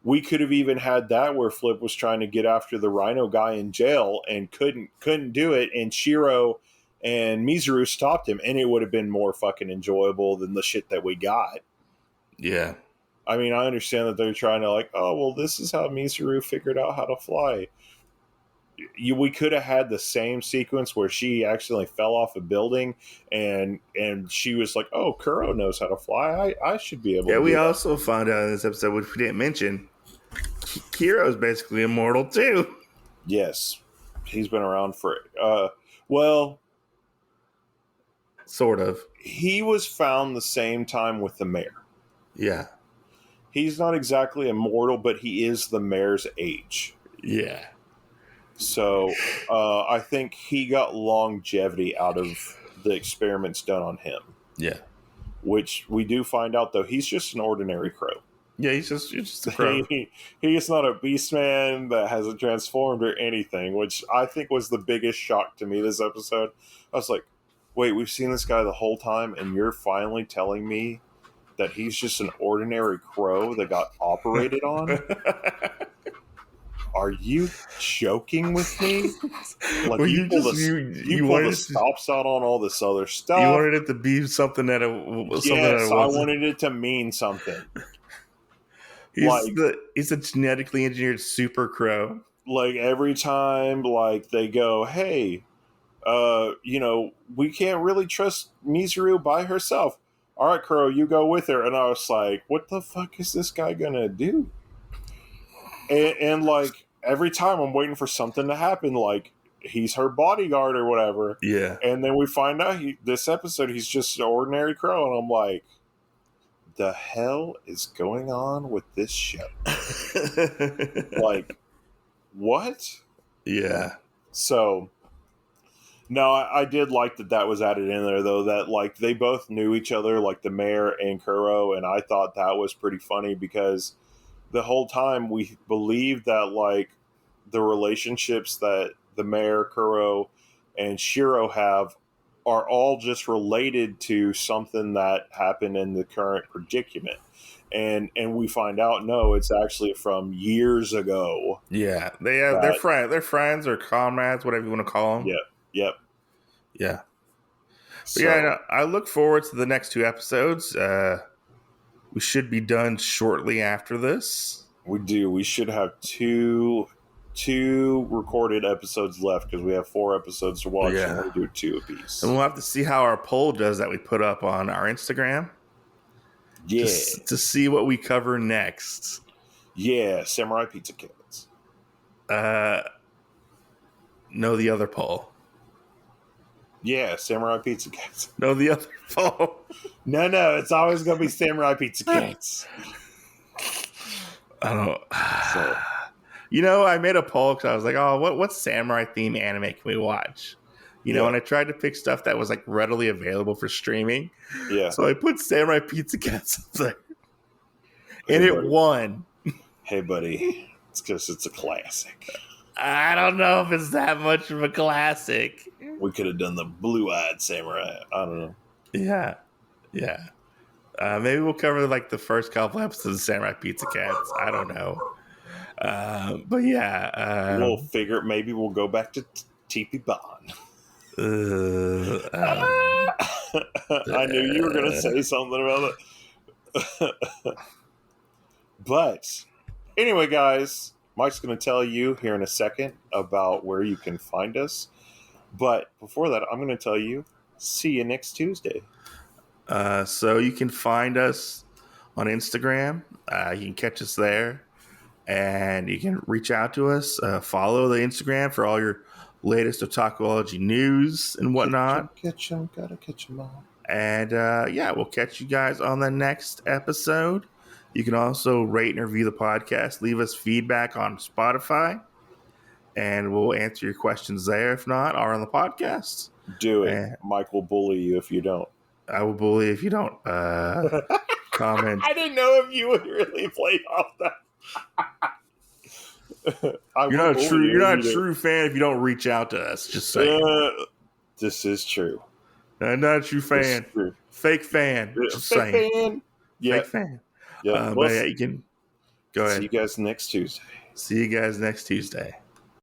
we could have even had that where Flip was trying to get after the Rhino guy in jail and couldn't do it, and Shirou and Michiru stopped him, and it would have been more fucking enjoyable than the shit that we got. Yeah. I mean, I understand that they're trying to oh, well, this is how Michiru figured out how to fly. We could have had the same sequence where she accidentally fell off a building and she was like, oh, Kuro knows how to fly. I should be able to. Yeah, we also found out in this episode, which we didn't mention, Kiro is basically immortal too. Yes. He's been around for, well, sort of. He was found the same time with the mayor. Yeah. He's not exactly immortal, but he is the mayor's age. Yeah. So I think he got longevity out of the experiments done on him. Yeah. Which we do find out, though, he's just an ordinary crow. Yeah, he's just a crow. He's not a beastman that hasn't transformed or anything, which I think was the biggest shock to me this episode. I was like, wait, we've seen this guy the whole time, and you're finally telling me that he's just an ordinary crow that got operated on? Are you joking with me? Like, well, you pulled the stops out on all this other stuff. You wanted it to be something that it yes, I wanted it to mean something. He's a genetically engineered super crow. Like, every time, they go, hey, we can't really trust Michiru by herself. All right, Crow, you go with her. And I was like, what the fuck is this guy gonna do? And every time I'm waiting for something to happen, he's her bodyguard or whatever. Yeah. And then we find out this episode he's just an ordinary crow, and I'm like, the hell is going on with this show? What? Yeah. So, no, I did like that was added in there, though, that they both knew each other, the mayor and Kuro, and I thought that was pretty funny because the whole time we believed that the relationships that the mayor, Kuro, and Shirou have are all just related to something that happened in the current predicament. And we find out, no, it's actually from years ago. Yeah, they're friends or comrades, whatever you want to call them. Yep. Yeah. So, yeah, I look forward to the next 2 episodes. We should be done shortly after this. We do. We should have two recorded episodes left because we have 4 episodes to watch, and we do 2 apiece. And we'll have to see how our poll does that we put up on our Instagram. Yeah. To see what we cover next. Yeah, Samurai Pizza Cats. No, the other poll. Yeah, Samurai Pizza Cats. No, the other poll. No, it's always going to be Samurai Pizza Cats. I don't know. I made a poll because I was like, oh, what samurai theme anime can we watch? And I tried to pick stuff that was readily available for streaming. Yeah. So I put Samurai Pizza Cats up there. And it won. Hey, buddy. It's because it's a classic. I don't know if it's that much of a classic. We could have done the Blue-Eyed Samurai. I don't know. Yeah. Maybe we'll cover the first couple episodes of Samurai Pizza Cats. I don't know. But yeah. We'll figure. Maybe we'll go back to TP Bond. I knew you were going to say something about it. But anyway, guys, Mike's going to tell you here in a second about where you can find us. But before that, I'm going to tell you, see you next Tuesday. So you can find us on Instagram. You can catch us there. And you can reach out to us. Follow the Instagram for all your latest otakuology news and whatnot. Gotta catch 'em all. And we'll catch you guys on the next episode. You can also rate and review the podcast. Leave us feedback on Spotify, and we'll answer your questions there. If not, or on the podcast. Do it. And Mike will bully you if you don't. I will bully if you don't comment. I didn't know if you would really play off that. You're not a true fan if you don't reach out to us. Just saying. This is true. I'm not a true fan. Fake fan. Just saying. Fan. Yeah. Fake fan. Yeah. But you can go ahead. See you guys next Tuesday. See you guys next Tuesday.